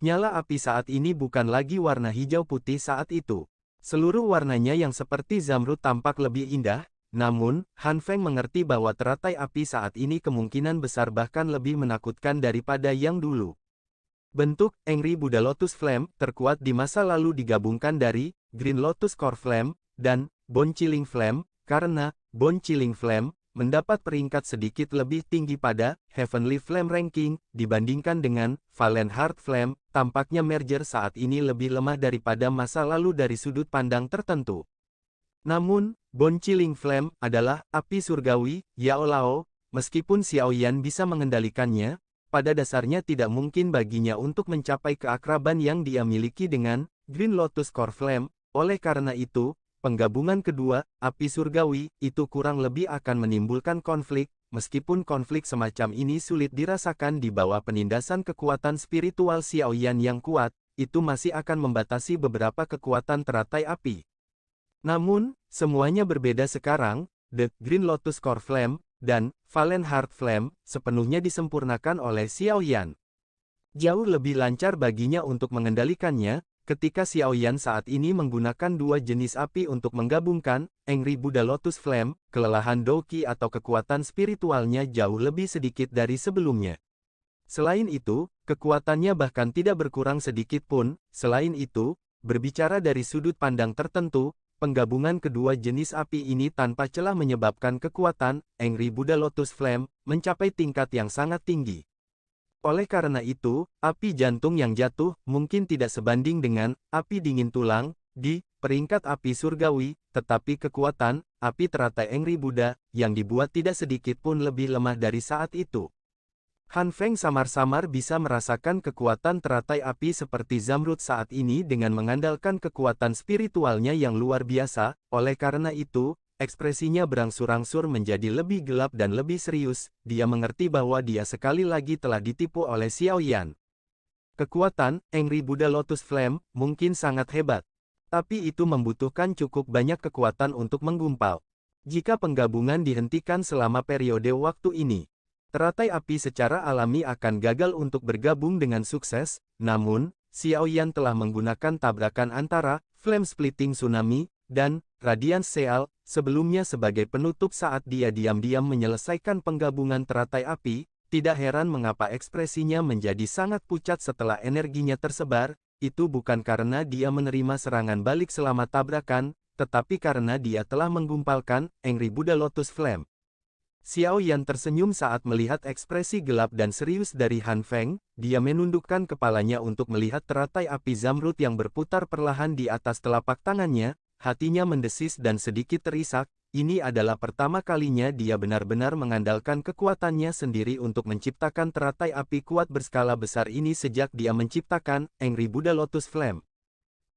Nyala api saat ini bukan lagi warna hijau putih saat itu. Seluruh warnanya yang seperti zamrud tampak lebih indah, namun, Han Feng mengerti bahwa teratai api saat ini kemungkinan besar bahkan lebih menakutkan daripada yang dulu. Bentuk Angry Buddha Lotus Flame terkuat di masa lalu digabungkan dari Green Lotus Core Flame dan Bone Chilling Flame, karena Bone Chilling Flame mendapat peringkat sedikit lebih tinggi pada Heavenly Flame Ranking dibandingkan dengan Valen Heart Flame. Tampaknya merger saat ini lebih lemah daripada masa lalu dari sudut pandang tertentu. Namun, Bone Chilling Flame adalah api surgawi, Yao Lao. Meskipun Xiao Yan bisa mengendalikannya, pada dasarnya tidak mungkin baginya untuk mencapai keakraban yang dia miliki dengan Green Lotus Core Flame. Oleh karena itu, penggabungan kedua, api surgawi, itu kurang lebih akan menimbulkan konflik, meskipun konflik semacam ini sulit dirasakan di bawah penindasan kekuatan spiritual Xiao Yan yang kuat, itu masih akan membatasi beberapa kekuatan teratai api. Namun, semuanya berbeda sekarang. The Green Lotus Core Flame dan Valen Heart Flame sepenuhnya disempurnakan oleh Xiao Yan. Jauh lebih lancar baginya untuk mengendalikannya, ketika Xiao Yan saat ini menggunakan dua jenis api untuk menggabungkan Angry Buddha Lotus Flame, kelelahan doki atau kekuatan spiritualnya jauh lebih sedikit dari sebelumnya. Selain itu, kekuatannya bahkan tidak berkurang sedikit pun. Selain itu, berbicara dari sudut pandang tertentu, penggabungan kedua jenis api ini tanpa celah menyebabkan kekuatan Angry Buddha Lotus Flame mencapai tingkat yang sangat tinggi. Oleh karena itu, api jantung yang jatuh mungkin tidak sebanding dengan api dingin tulang di peringkat api surgawi, tetapi kekuatan api teratai Angry Buddha yang dibuat tidak sedikit pun lebih lemah dari saat itu. Han Feng samar-samar bisa merasakan kekuatan teratai api seperti Zamrud saat ini dengan mengandalkan kekuatan spiritualnya yang luar biasa. Oleh karena itu, ekspresinya berangsur-angsur menjadi lebih gelap dan lebih serius. Dia mengerti bahwa dia sekali lagi telah ditipu oleh Xiao Yan. Kekuatan Angry Buddha Lotus Flame mungkin sangat hebat, tapi itu membutuhkan cukup banyak kekuatan untuk menggumpal. Jika penggabungan dihentikan selama periode waktu ini, teratai api secara alami akan gagal untuk bergabung dengan sukses. Namun, Xiao Yan telah menggunakan tabrakan antara Flame Splitting Tsunami dan Radiance Seal sebelumnya sebagai penutup saat dia diam-diam menyelesaikan penggabungan teratai api. Tidak heran mengapa ekspresinya menjadi sangat pucat setelah energinya tersebar. Itu bukan karena dia menerima serangan balik selama tabrakan, tetapi karena dia telah menggumpalkan Angry Buddha Lotus Flame. Xiao Yan tersenyum saat melihat ekspresi gelap dan serius dari Han Feng. Dia menundukkan kepalanya untuk melihat teratai api Zamrud yang berputar perlahan di atas telapak tangannya. Hatinya mendesis dan sedikit terisak. Ini adalah pertama kalinya dia benar-benar mengandalkan kekuatannya sendiri untuk menciptakan teratai api kuat berskala besar ini sejak dia menciptakan Angry Buddha Lotus Flame.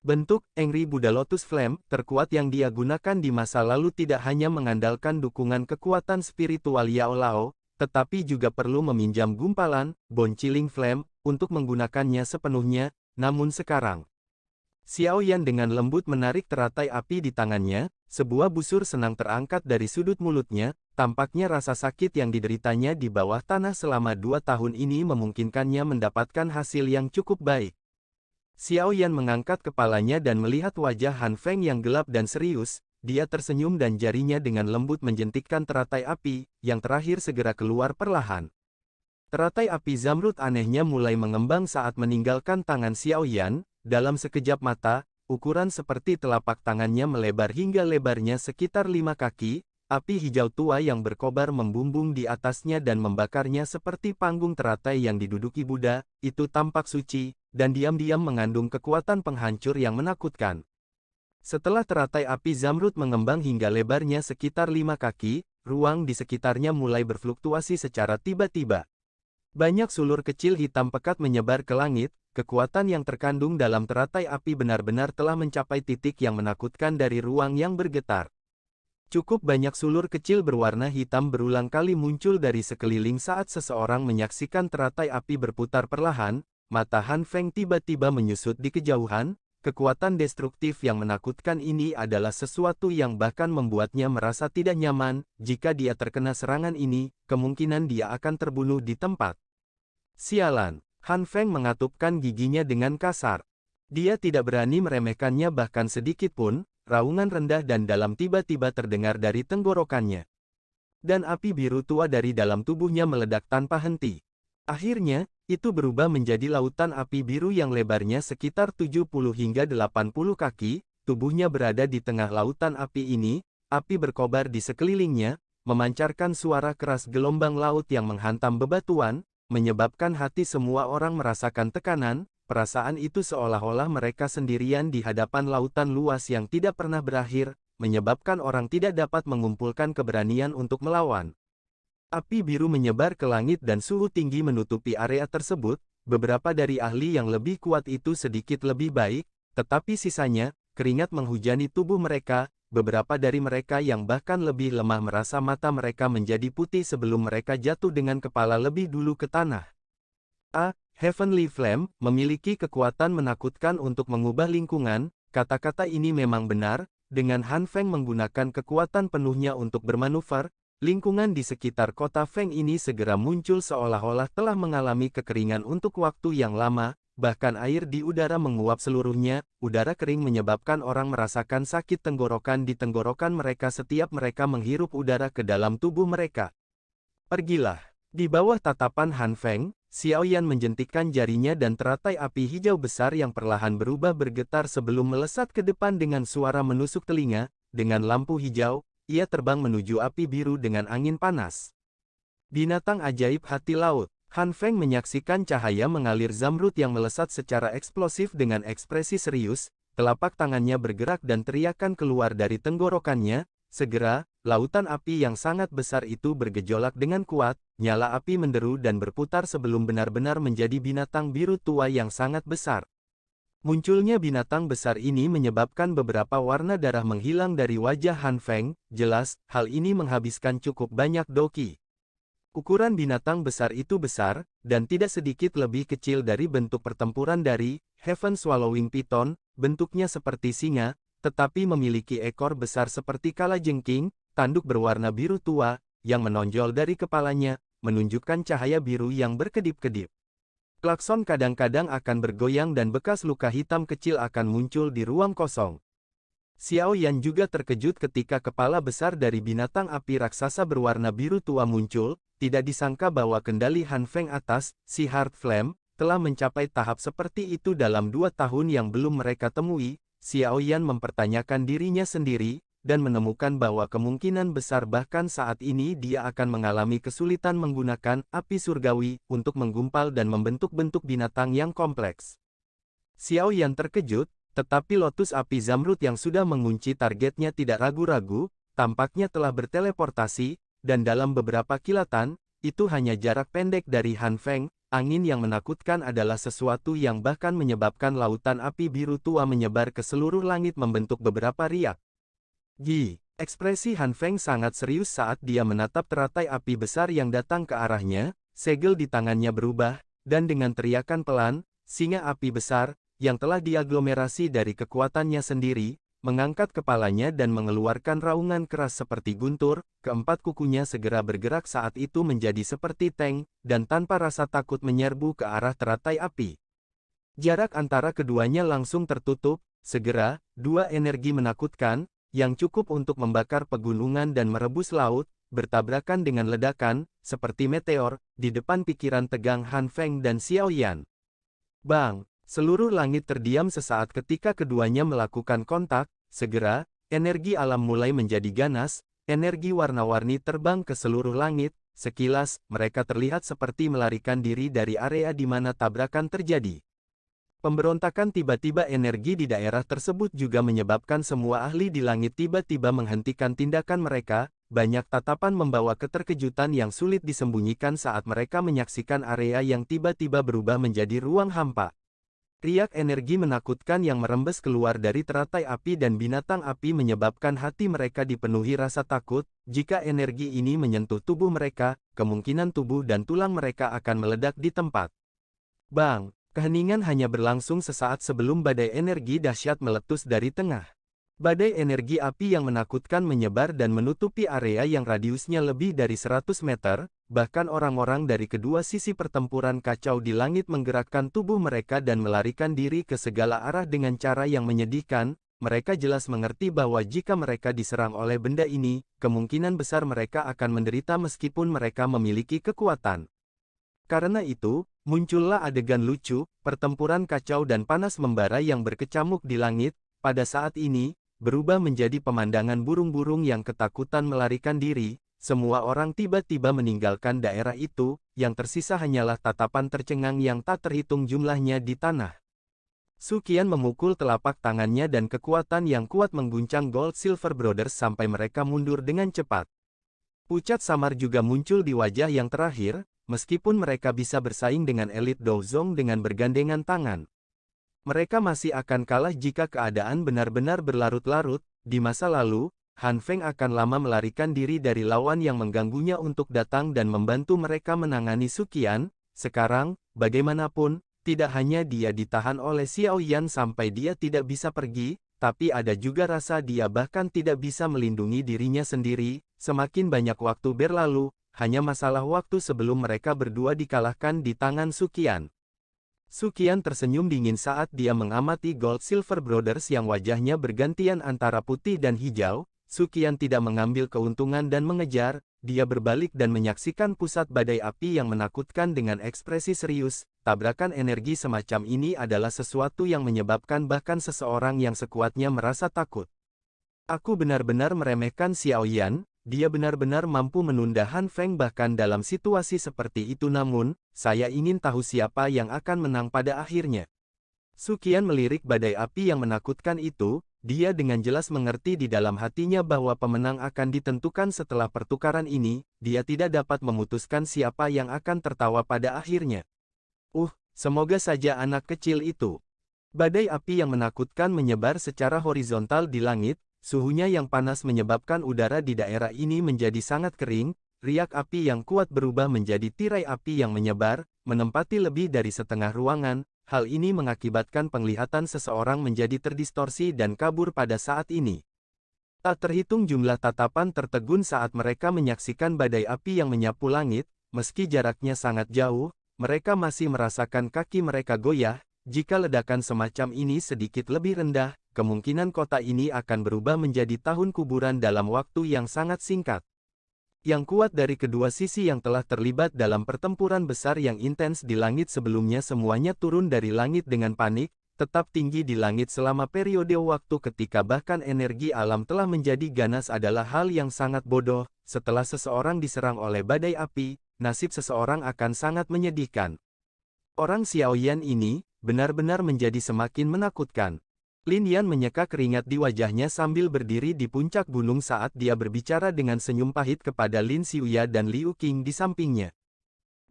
Bentuk Angry Buddha Lotus Flame terkuat yang dia gunakan di masa lalu tidak hanya mengandalkan dukungan kekuatan spiritual Yao Lao, tetapi juga perlu meminjam gumpalan Bone Chilling Flame untuk menggunakannya sepenuhnya. Namun sekarang, Xiao Yan dengan lembut menarik teratai api di tangannya. Sebuah busur senang terangkat dari sudut mulutnya. Tampaknya rasa sakit yang dideritanya di bawah tanah selama 2 tahun ini memungkinkannya mendapatkan hasil yang cukup baik. Xiao Yan mengangkat kepalanya dan melihat wajah Han Feng yang gelap dan serius. Dia tersenyum dan jarinya dengan lembut menjentikkan teratai api, yang terakhir segera keluar perlahan. Teratai api Zamrud anehnya mulai mengembang saat meninggalkan tangan Xiao Yan. Dalam sekejap mata, ukuran seperti telapak tangannya melebar hingga lebarnya sekitar 5 kaki. Api hijau tua yang berkobar membumbung di atasnya dan membakarnya seperti panggung teratai yang diduduki Buddha. Itu tampak suci, dan diam-diam mengandung kekuatan penghancur yang menakutkan. Setelah teratai api Zamrud mengembang hingga lebarnya sekitar 5 kaki, ruang di sekitarnya mulai berfluktuasi secara tiba-tiba. Banyak sulur kecil hitam pekat menyebar ke langit. Kekuatan yang terkandung dalam teratai api benar-benar telah mencapai titik yang menakutkan dari ruang yang bergetar. Cukup banyak sulur kecil berwarna hitam berulang kali muncul dari sekeliling saat seseorang menyaksikan teratai api berputar perlahan. Mata Han Feng tiba-tiba menyusut di kejauhan. Kekuatan destruktif yang menakutkan ini adalah sesuatu yang bahkan membuatnya merasa tidak nyaman. Jika dia terkena serangan ini, kemungkinan dia akan terbunuh di tempat. Sialan, Han Feng mengatupkan giginya dengan kasar. Dia tidak berani meremehkannya bahkan sedikit pun. Raungan rendah dan dalam tiba-tiba terdengar dari tenggorokannya. Dan api biru tua dari dalam tubuhnya meledak tanpa henti. Akhirnya, itu berubah menjadi lautan api biru yang lebarnya sekitar 70 hingga 80 kaki. Tubuhnya berada di tengah lautan api ini. Api berkobar di sekelilingnya, memancarkan suara keras gelombang laut yang menghantam bebatuan, menyebabkan hati semua orang merasakan tekanan. Perasaan itu seolah-olah mereka sendirian di hadapan lautan luas yang tidak pernah berakhir, menyebabkan orang tidak dapat mengumpulkan keberanian untuk melawan. Api biru menyebar ke langit dan suhu tinggi menutupi area tersebut. Beberapa dari ahli yang lebih kuat itu sedikit lebih baik, tetapi sisanya, keringat menghujani tubuh mereka. Beberapa dari mereka yang bahkan lebih lemah merasa mata mereka menjadi putih sebelum mereka jatuh dengan kepala lebih dulu ke tanah. Heavenly Flame memiliki kekuatan menakutkan untuk mengubah lingkungan. Kata-kata ini memang benar. Dengan Han Feng menggunakan kekuatan penuhnya untuk bermanuver, lingkungan di sekitar kota Feng ini segera muncul seolah-olah telah mengalami kekeringan untuk waktu yang lama. Bahkan air di udara menguap seluruhnya. Udara kering menyebabkan orang merasakan sakit tenggorokan di tenggorokan mereka setiap mereka menghirup udara ke dalam tubuh mereka. Pergilah. Di bawah tatapan Han Feng, Xiao Yan menjentikkan jarinya dan teratai api hijau besar yang perlahan berubah bergetar sebelum melesat ke depan dengan suara menusuk telinga. Dengan lampu hijau, ia terbang menuju api biru dengan angin panas. Binatang ajaib hati laut. Han Feng menyaksikan cahaya mengalir zamrud yang melesat secara eksplosif dengan ekspresi serius, telapak tangannya bergerak dan teriakan keluar dari tenggorokannya. Segera, lautan api yang sangat besar itu bergejolak dengan kuat, nyala api menderu dan berputar sebelum benar-benar menjadi binatang biru tua yang sangat besar. Munculnya binatang besar ini menyebabkan beberapa warna darah menghilang dari wajah Han Feng. Jelas, hal ini menghabiskan cukup banyak doki. Ukuran binatang besar itu besar, dan tidak sedikit lebih kecil dari bentuk pertempuran dari Heaven Swallowing Python, bentuknya seperti singa, tetapi memiliki ekor besar seperti kalajengking, tanduk berwarna biru tua, yang menonjol dari kepalanya, menunjukkan cahaya biru yang berkedip-kedip. Klakson kadang-kadang akan bergoyang dan bekas luka hitam kecil akan muncul di ruang kosong. Xiao Yan juga terkejut ketika kepala besar dari binatang api raksasa berwarna biru tua muncul. Tidak disangka bahwa kendali Han Feng atas si Heart Flame telah mencapai tahap seperti itu dalam 2 tahun yang belum mereka temui. Xiao Yan mempertanyakan dirinya sendiri, dan menemukan bahwa kemungkinan besar bahkan saat ini dia akan mengalami kesulitan menggunakan api surgawi untuk menggumpal dan membentuk-bentuk binatang yang kompleks. Xiao Yan terkejut, tetapi lotus api zamrud yang sudah mengunci targetnya tidak ragu-ragu, tampaknya telah berteleportasi, dan dalam beberapa kilatan, itu hanya jarak pendek dari Han Feng. Angin yang menakutkan adalah sesuatu yang bahkan menyebabkan lautan api biru tua menyebar ke seluruh langit membentuk beberapa riak. Ekspresi Han Feng sangat serius saat dia menatap teratai api besar yang datang ke arahnya, segel di tangannya berubah, dan dengan teriakan pelan, singa api besar, yang telah diaglomerasi dari kekuatannya sendiri, mengangkat kepalanya dan mengeluarkan raungan keras seperti guntur. Keempat kukunya segera bergerak saat itu menjadi seperti tank, dan tanpa rasa takut menyerbu ke arah teratai api. Jarak antara keduanya langsung tertutup. Segera, 2 energi menakutkan, yang cukup untuk membakar pegunungan dan merebus laut, bertabrakan dengan ledakan, seperti meteor, di depan pikiran tegang Han Feng dan Xiao Yan. Bang! Seluruh langit terdiam sesaat ketika keduanya melakukan kontak. Segera, energi alam mulai menjadi ganas, energi warna-warni terbang ke seluruh langit. Sekilas, mereka terlihat seperti melarikan diri dari area di mana tabrakan terjadi. Pemberontakan tiba-tiba energi di daerah tersebut juga menyebabkan semua ahli di langit tiba-tiba menghentikan tindakan mereka. Banyak tatapan membawa keterkejutan yang sulit disembunyikan saat mereka menyaksikan area yang tiba-tiba berubah menjadi ruang hampa. Riak energi menakutkan yang merembes keluar dari teratai api dan binatang api menyebabkan hati mereka dipenuhi rasa takut. Jika energi ini menyentuh tubuh mereka, kemungkinan tubuh dan tulang mereka akan meledak di tempat. Bang! Keheningan hanya berlangsung sesaat sebelum badai energi dahsyat meletus dari tengah. Badai energi api yang menakutkan menyebar dan menutupi area yang radiusnya lebih dari 100 meter, bahkan orang-orang dari kedua sisi pertempuran kacau di langit menggerakkan tubuh mereka dan melarikan diri ke segala arah dengan cara yang menyedihkan. Mereka jelas mengerti bahwa jika mereka diserang oleh benda ini, kemungkinan besar mereka akan menderita meskipun mereka memiliki kekuatan. Karena itu, muncullah adegan lucu, pertempuran kacau dan panas membara yang berkecamuk di langit. Pada saat ini, berubah menjadi pemandangan burung-burung yang ketakutan melarikan diri. Semua orang tiba-tiba meninggalkan daerah itu, yang tersisa hanyalah tatapan tercengang yang tak terhitung jumlahnya di tanah. Su Qian memukul telapak tangannya dan kekuatan yang kuat mengguncang Gold Silver Brothers sampai mereka mundur dengan cepat. Pucat samar juga muncul di wajah yang terakhir, meskipun mereka bisa bersaing dengan elit Douzong dengan bergandengan tangan. Mereka masih akan kalah jika keadaan benar-benar berlarut-larut. Di masa lalu, Han Feng akan lama melarikan diri dari lawan yang mengganggunya untuk datang dan membantu mereka menangani Su Qian. Sekarang, bagaimanapun, tidak hanya dia ditahan oleh Xiao Yan sampai dia tidak bisa pergi, tapi ada juga rasa dia bahkan tidak bisa melindungi dirinya sendiri. Semakin banyak waktu berlalu, hanya masalah waktu sebelum mereka berdua dikalahkan di tangan Su Qian. Su Qian tersenyum dingin saat dia mengamati Gold Silver Brothers yang wajahnya bergantian antara putih dan hijau. Su Qian tidak mengambil keuntungan dan mengejar, dia berbalik dan menyaksikan pusat badai api yang menakutkan dengan ekspresi serius. Tabrakan energi semacam ini adalah sesuatu yang menyebabkan bahkan seseorang yang sekuatnya merasa takut. Aku benar-benar meremehkan Xiao Yan, dia benar-benar mampu menunda Han Feng bahkan dalam situasi seperti itu. Namun, saya ingin tahu siapa yang akan menang pada akhirnya. Su Qian melirik badai api yang menakutkan itu, dia dengan jelas mengerti di dalam hatinya bahwa pemenang akan ditentukan setelah pertukaran ini, dia tidak dapat memutuskan siapa yang akan tertawa pada akhirnya. Semoga saja anak kecil itu. Badai api yang menakutkan menyebar secara horizontal di langit, suhunya yang panas menyebabkan udara di daerah ini menjadi sangat kering, riak api yang kuat berubah menjadi tirai api yang menyebar, menempati lebih dari setengah ruangan, hal ini mengakibatkan penglihatan seseorang menjadi terdistorsi dan kabur pada saat ini. Tak terhitung jumlah tatapan tertegun saat mereka menyaksikan badai api yang menyapu langit, meski jaraknya sangat jauh, mereka masih merasakan kaki mereka goyah. Jika ledakan semacam ini sedikit lebih rendah, kemungkinan kota ini akan berubah menjadi tahun kuburan dalam waktu yang sangat singkat. Yang kuat dari kedua sisi yang telah terlibat dalam pertempuran besar yang intens di langit sebelumnya semuanya turun dari langit dengan panik, tetap tinggi di langit selama periode waktu ketika bahkan energi alam telah menjadi ganas adalah hal yang sangat bodoh. Setelah seseorang diserang oleh badai api, nasib seseorang akan sangat menyedihkan. Orang Xiaoyan ini benar-benar menjadi semakin menakutkan. Lin Yan menyeka keringat di wajahnya sambil berdiri di puncak gunung saat dia berbicara dengan senyum pahit kepada Lin Xiuya dan Liu Qing di sampingnya.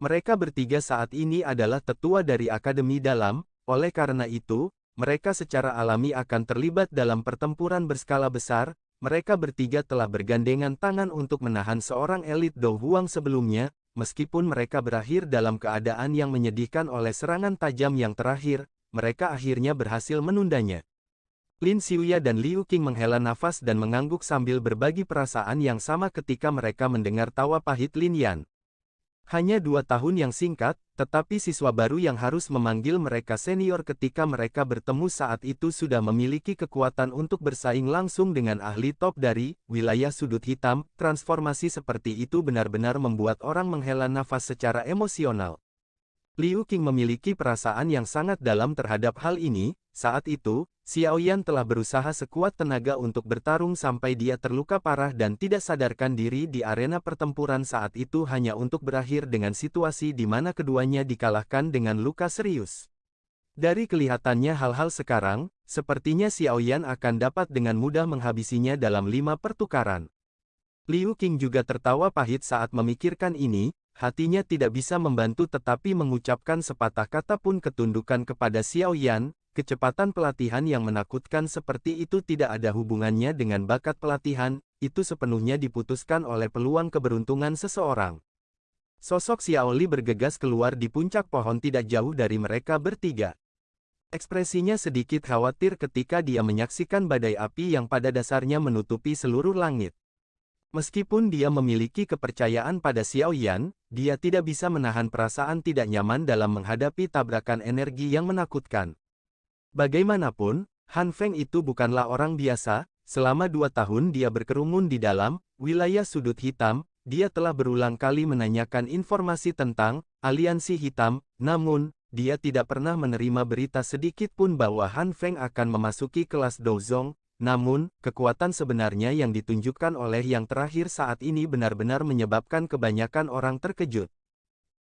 Mereka bertiga saat ini adalah tetua dari Akademi Dalam, oleh karena itu, mereka secara alami akan terlibat dalam pertempuran berskala besar. Mereka bertiga telah bergandengan tangan untuk menahan seorang elit Dou Huang sebelumnya, meskipun mereka berakhir dalam keadaan yang menyedihkan oleh serangan tajam yang terakhir, mereka akhirnya berhasil menundanya. Lin Xiuya dan Liu Qing menghela nafas dan mengangguk sambil berbagi perasaan yang sama ketika mereka mendengar tawa pahit Lin Yan. Hanya 2 tahun yang singkat, tetapi siswa baru yang harus memanggil mereka senior ketika mereka bertemu saat itu sudah memiliki kekuatan untuk bersaing langsung dengan ahli top dari wilayah sudut hitam. Transformasi seperti itu benar-benar membuat orang menghela nafas secara emosional. Liu Qing memiliki perasaan yang sangat dalam terhadap hal ini. Saat itu, Xiaoyan telah berusaha sekuat tenaga untuk bertarung sampai dia terluka parah dan tidak sadarkan diri di arena pertempuran saat itu hanya untuk berakhir dengan situasi di mana keduanya dikalahkan dengan luka serius. Dari kelihatannya hal-hal sekarang, sepertinya Xiaoyan akan dapat dengan mudah menghabisinya dalam 5 pertukaran. Liu Qing juga tertawa pahit saat memikirkan ini, hatinya tidak bisa membantu tetapi mengucapkan sepatah kata pun ketundukan kepada Xiaoyan. Kecepatan pelatihan yang menakutkan seperti itu tidak ada hubungannya dengan bakat pelatihan, itu sepenuhnya diputuskan oleh peluang keberuntungan seseorang. Sosok Xiao Li bergegas keluar di puncak pohon tidak jauh dari mereka bertiga. Ekspresinya sedikit khawatir ketika dia menyaksikan badai api yang pada dasarnya menutupi seluruh langit. Meskipun dia memiliki kepercayaan pada Xiaoyan, dia tidak bisa menahan perasaan tidak nyaman dalam menghadapi tabrakan energi yang menakutkan. Bagaimanapun, Han Feng itu bukanlah orang biasa. Selama 2 tahun dia berkerumun di dalam wilayah sudut hitam, dia telah berulang kali menanyakan informasi tentang aliansi hitam, namun, dia tidak pernah menerima berita sedikit pun bahwa Han Feng akan memasuki kelas Douzong. Namun, kekuatan sebenarnya yang ditunjukkan oleh yang terakhir saat ini benar-benar menyebabkan kebanyakan orang terkejut.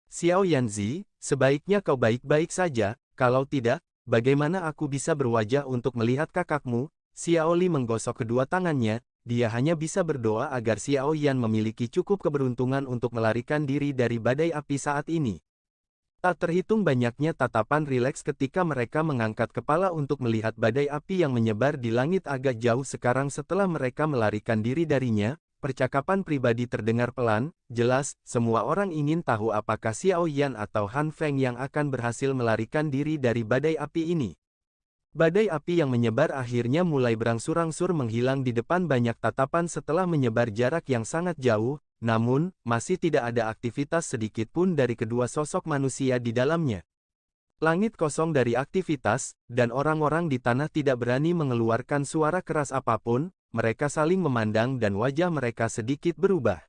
Xiao Yanzi, sebaiknya kau baik-baik saja, kalau tidak, bagaimana aku bisa berwajah untuk melihat kakakmu? Xiao Li menggosok kedua tangannya, dia hanya bisa berdoa agar Xiao Yan memiliki cukup keberuntungan untuk melarikan diri dari badai api saat ini. Tak terhitung banyaknya tatapan rileks ketika mereka mengangkat kepala untuk melihat badai api yang menyebar di langit agak jauh sekarang setelah mereka melarikan diri darinya. Percakapan pribadi terdengar pelan, jelas, semua orang ingin tahu apakah Xiao Yan atau Han Feng yang akan berhasil melarikan diri dari badai api ini. Badai api yang menyebar akhirnya mulai berangsur-angsur menghilang di depan banyak tatapan setelah menyebar jarak yang sangat jauh, namun, masih tidak ada aktivitas sedikit pun dari kedua sosok manusia di dalamnya. Langit kosong dari aktivitas, dan orang-orang di tanah tidak berani mengeluarkan suara keras apapun. Mereka saling memandang dan wajah mereka sedikit berubah.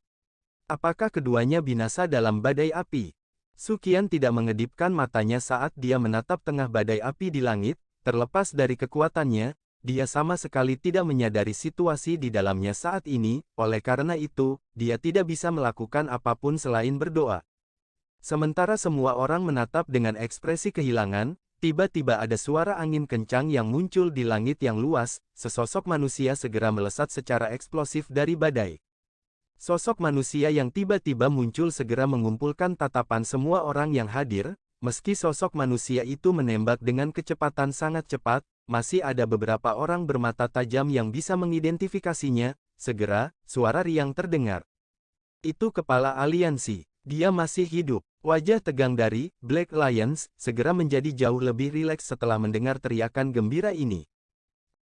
Apakah keduanya binasa dalam badai api? Su Qian tidak mengedipkan matanya saat dia menatap tengah badai api di langit, terlepas dari kekuatannya, dia sama sekali tidak menyadari situasi di dalamnya saat ini, oleh karena itu, dia tidak bisa melakukan apapun selain berdoa. Sementara semua orang menatap dengan ekspresi kehilangan, tiba-tiba ada suara angin kencang yang muncul di langit yang luas, sesosok manusia segera melesat secara eksplosif dari badai. Sosok manusia yang tiba-tiba muncul segera mengumpulkan tatapan semua orang yang hadir, meski sosok manusia itu menembak dengan kecepatan sangat cepat, masih ada beberapa orang bermata tajam yang bisa mengidentifikasinya. Segera, suara riang terdengar. Itu kepala aliansi. Dia masih hidup. Wajah tegang dari Black Lions segera menjadi jauh lebih rileks setelah mendengar teriakan gembira ini.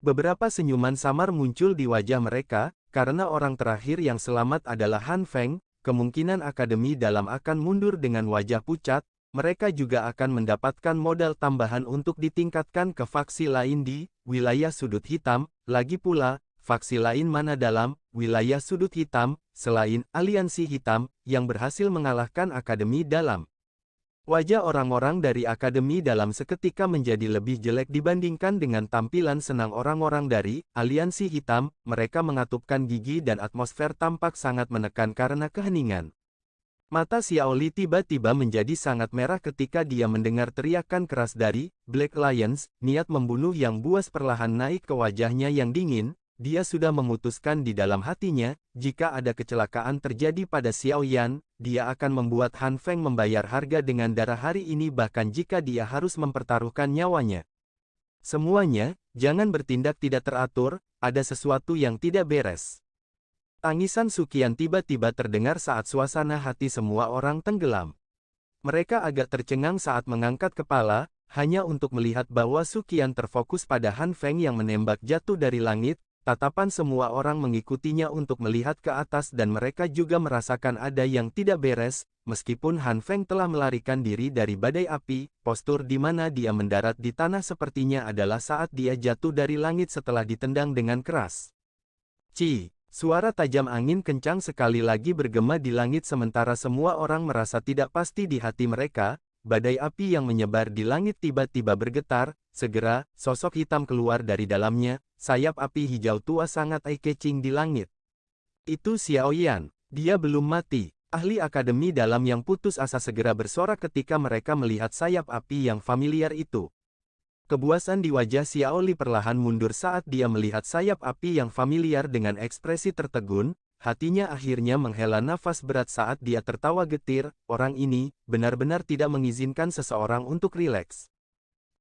Beberapa senyuman samar muncul di wajah mereka, karena orang terakhir yang selamat adalah Han Feng. Kemungkinan Akademi Dalam akan mundur dengan wajah pucat. Mereka juga akan mendapatkan modal tambahan untuk ditingkatkan ke faksi lain di wilayah sudut hitam. Lagi pula, faksi lain mana dalam wilayah sudut hitam, selain aliansi hitam, yang berhasil mengalahkan Akademi Dalam. Wajah orang-orang dari Akademi Dalam seketika menjadi lebih jelek dibandingkan dengan tampilan senang orang-orang dari aliansi hitam. Mereka mengatupkan gigi dan atmosfer tampak sangat menekan karena keheningan. Mata Xiao Li tiba-tiba menjadi sangat merah ketika dia mendengar teriakan keras dari Black Lions. Niat membunuh yang buas perlahan naik ke wajahnya yang dingin. Dia sudah memutuskan di dalam hatinya, jika ada kecelakaan terjadi pada Xiao Yan, dia akan membuat Han Feng membayar harga dengan darah hari ini bahkan jika dia harus mempertaruhkan nyawanya. Semuanya, jangan bertindak tidak teratur, ada sesuatu yang tidak beres. Tangisan Suqian tiba-tiba terdengar saat suasana hati semua orang tenggelam. Mereka agak tercengang saat mengangkat kepala, hanya untuk melihat bahwa Suqian terfokus pada Han Feng yang menembak jatuh dari langit. Tatapan semua orang mengikutinya untuk melihat ke atas dan mereka juga merasakan ada yang tidak beres, meskipun Han Feng telah melarikan diri dari badai api, postur di mana dia mendarat di tanah sepertinya adalah saat dia jatuh dari langit setelah ditendang dengan keras. Suara tajam angin kencang sekali lagi bergema di langit sementara semua orang merasa tidak pasti di hati mereka. Badai api yang menyebar di langit tiba-tiba bergetar, segera, sosok hitam keluar dari dalamnya, sayap api hijau tua sangat eye-catching di langit. Itu Xiao Yan, dia belum mati. Ahli Akademi Dalam yang putus asa segera bersorak ketika mereka melihat sayap api yang familiar itu. Kebuasan di wajah Xiao Li perlahan mundur saat dia melihat sayap api yang familiar dengan ekspresi tertegun. Hatinya akhirnya menghela nafas berat saat dia tertawa getir. Orang ini benar-benar tidak mengizinkan seseorang untuk rileks.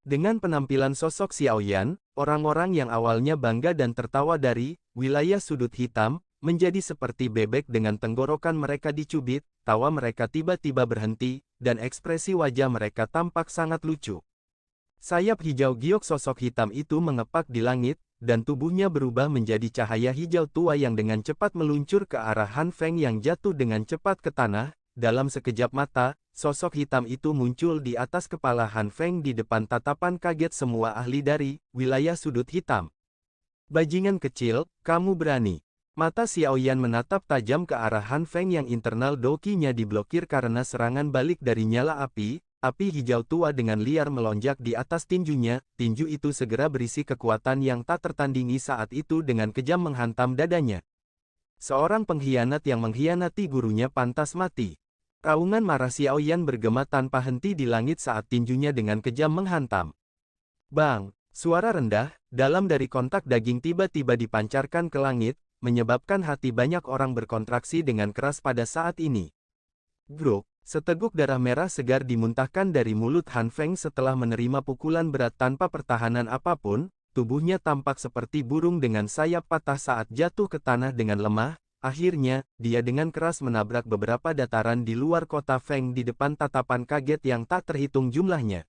Dengan penampilan sosok Xiao Yan, orang-orang yang awalnya bangga dan tertawa dari wilayah sudut hitam, menjadi seperti bebek dengan tenggorokan mereka dicubit. Tawa mereka tiba-tiba berhenti, dan ekspresi wajah mereka tampak sangat lucu. Sayap hijau giok sosok hitam itu mengepak di langit, dan tubuhnya berubah menjadi cahaya hijau tua yang dengan cepat meluncur ke arah Han Feng yang jatuh dengan cepat ke tanah. Dalam sekejap mata, sosok hitam itu muncul di atas kepala Han Feng di depan tatapan kaget semua ahli dari wilayah sudut hitam. Bajingan kecil, kamu berani. Mata Xiao Yan menatap tajam ke arah Han Feng yang internal dokinya diblokir karena serangan balik dari nyala api. Api hijau tua dengan liar melonjak di atas tinjunya. Tinju itu segera berisi kekuatan yang tak tertandingi saat itu dengan kejam menghantam dadanya. Seorang pengkhianat yang mengkhianati gurunya pantas mati. Raungan marah Xiao Yan bergema tanpa henti di langit saat tinjunya dengan kejam menghantam. Bang! Suara rendah, dalam dari kontak daging tiba-tiba dipancarkan ke langit, menyebabkan hati banyak orang berkontraksi dengan keras pada saat ini. Grok! Seteguk darah merah segar dimuntahkan dari mulut Han Feng setelah menerima pukulan berat tanpa pertahanan apapun. Tubuhnya tampak seperti burung dengan sayap patah saat jatuh ke tanah dengan lemah. Akhirnya, dia dengan keras menabrak beberapa dataran di luar kota Feng di depan tatapan kaget yang tak terhitung jumlahnya.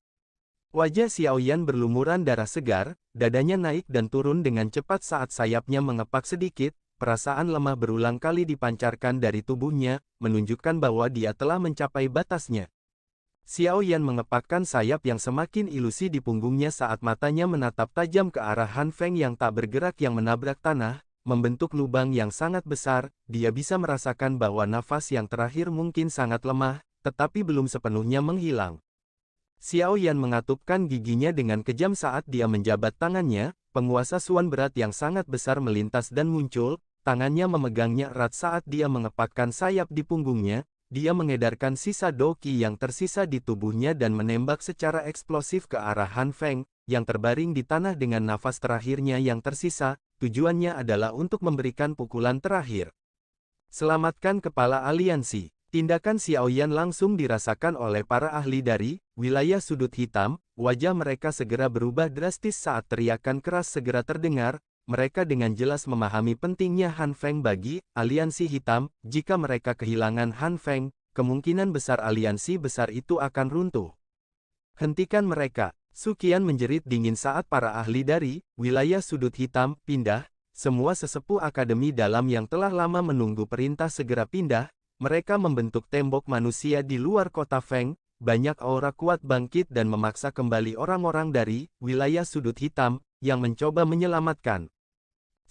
Wajah Xiao Yan berlumuran darah segar, dadanya naik dan turun dengan cepat saat sayapnya mengepak sedikit. Perasaan lemah berulang kali dipancarkan dari tubuhnya, menunjukkan bahwa dia telah mencapai batasnya. Xiao Yan mengepakkan sayap yang semakin ilusi di punggungnya saat matanya menatap tajam ke arah Han Feng yang tak bergerak yang menabrak tanah, membentuk lubang yang sangat besar. Dia bisa merasakan bahwa nafas yang terakhir mungkin sangat lemah, tetapi belum sepenuhnya menghilang. Xiao Yan mengatupkan giginya dengan kejam saat dia menjabat tangannya, penguasa suan berat yang sangat besar melintas dan muncul, tangannya memegangnya erat saat dia mengepakkan sayap di punggungnya, dia mengedarkan sisa doki yang tersisa di tubuhnya dan menembak secara eksplosif ke arah Han Feng, yang terbaring di tanah dengan nafas terakhirnya yang tersisa, tujuannya adalah untuk memberikan pukulan terakhir. Selamatkan kepala aliansi. Tindakan Xiao Yan langsung dirasakan oleh para ahli dari wilayah sudut hitam, wajah mereka segera berubah drastis saat teriakan keras segera terdengar, mereka dengan jelas memahami pentingnya Han Feng bagi aliansi hitam, jika mereka kehilangan Han Feng, kemungkinan besar aliansi besar itu akan runtuh. Hentikan mereka, Su Qian menjerit dingin saat para ahli dari wilayah sudut hitam pindah, semua sesepuh akademi dalam yang telah lama menunggu perintah segera pindah. Mereka membentuk tembok manusia di luar kota Feng, banyak aura kuat bangkit dan memaksa kembali orang-orang dari wilayah sudut hitam, yang mencoba menyelamatkan.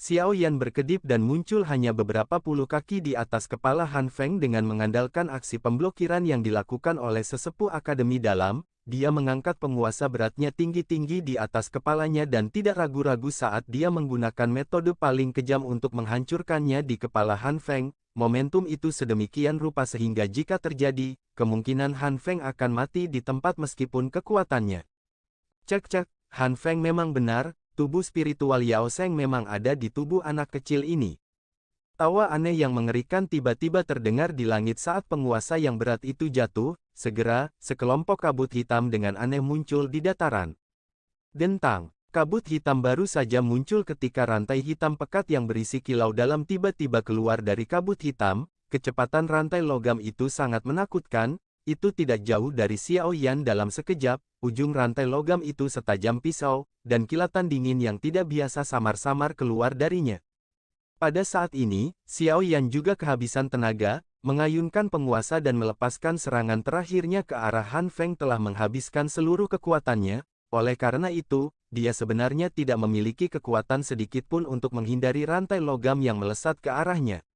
Xiao Yan berkedip dan muncul hanya beberapa puluh kaki di atas kepala Han Feng dengan mengandalkan aksi pemblokiran yang dilakukan oleh sesepuh akademi dalam, dia mengangkat penguasa beratnya tinggi-tinggi di atas kepalanya dan tidak ragu-ragu saat dia menggunakan metode paling kejam untuk menghancurkannya di kepala Han Feng. Momentum itu sedemikian rupa sehingga jika terjadi, kemungkinan Han Feng akan mati di tempat meskipun kekuatannya. Cek, Han Feng memang benar, tubuh spiritual Yao Sheng memang ada di tubuh anak kecil ini. Tawa aneh yang mengerikan tiba-tiba terdengar di langit saat penguasa yang berat itu jatuh, segera, sekelompok kabut hitam dengan aneh muncul di dataran. Dentang. Kabut hitam baru saja muncul ketika rantai hitam pekat yang berisi kilau dalam tiba-tiba keluar dari kabut hitam, kecepatan rantai logam itu sangat menakutkan, itu tidak jauh dari Xiao Yan dalam sekejap, ujung rantai logam itu setajam pisau, dan kilatan dingin yang tidak biasa samar-samar keluar darinya. Pada saat ini, Xiao Yan juga kehabisan tenaga, mengayunkan penguasa dan melepaskan serangan terakhirnya ke arah Han Feng telah menghabiskan seluruh kekuatannya, oleh karena itu, dia sebenarnya tidak memiliki kekuatan sedikitpun untuk menghindari rantai logam yang melesat ke arahnya.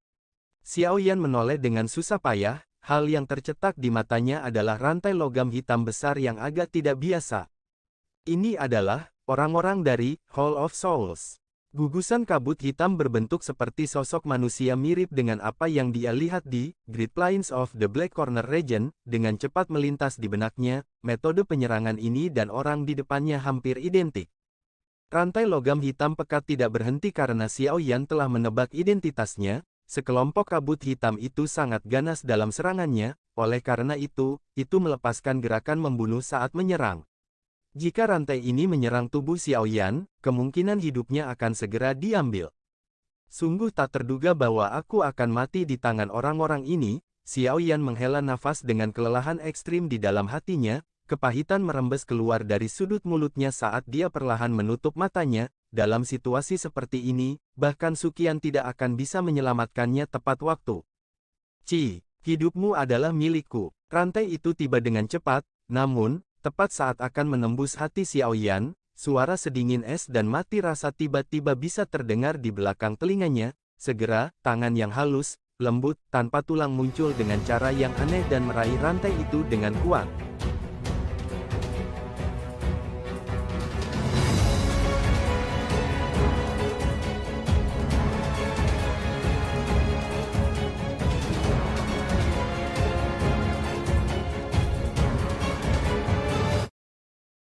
Xiao Yan menoleh dengan susah payah, hal yang tercetak di matanya adalah rantai logam hitam besar yang agak tidak biasa. Ini adalah orang-orang dari Hall of Souls. Gugusan kabut hitam berbentuk seperti sosok manusia mirip dengan apa yang dia lihat di Great Plains of the Black Corner Region, dengan cepat melintas di benaknya, metode penyerangan ini dan orang di depannya hampir identik. Rantai logam hitam pekat tidak berhenti karena Xiao Yan telah menebak identitasnya, sekelompok kabut hitam itu sangat ganas dalam serangannya, oleh karena itu melepaskan gerakan membunuh saat menyerang. Jika rantai ini menyerang tubuh Xiao Yan, kemungkinan hidupnya akan segera diambil. Sungguh tak terduga bahwa aku akan mati di tangan orang-orang ini, Xiao Yan menghela nafas dengan kelelahan ekstrim di dalam hatinya, kepahitan merembes keluar dari sudut mulutnya saat dia perlahan menutup matanya, dalam situasi seperti ini, bahkan Su Qian tidak akan bisa menyelamatkannya tepat waktu. Hidupmu adalah milikku. Rantai itu tiba dengan cepat, namun, tepat saat akan menembus hati Xiao Yan, suara sedingin es dan mati rasa tiba-tiba bisa terdengar di belakang telinganya, segera, tangan yang halus, lembut, tanpa tulang muncul dengan cara yang aneh dan meraih rantai itu dengan kuat.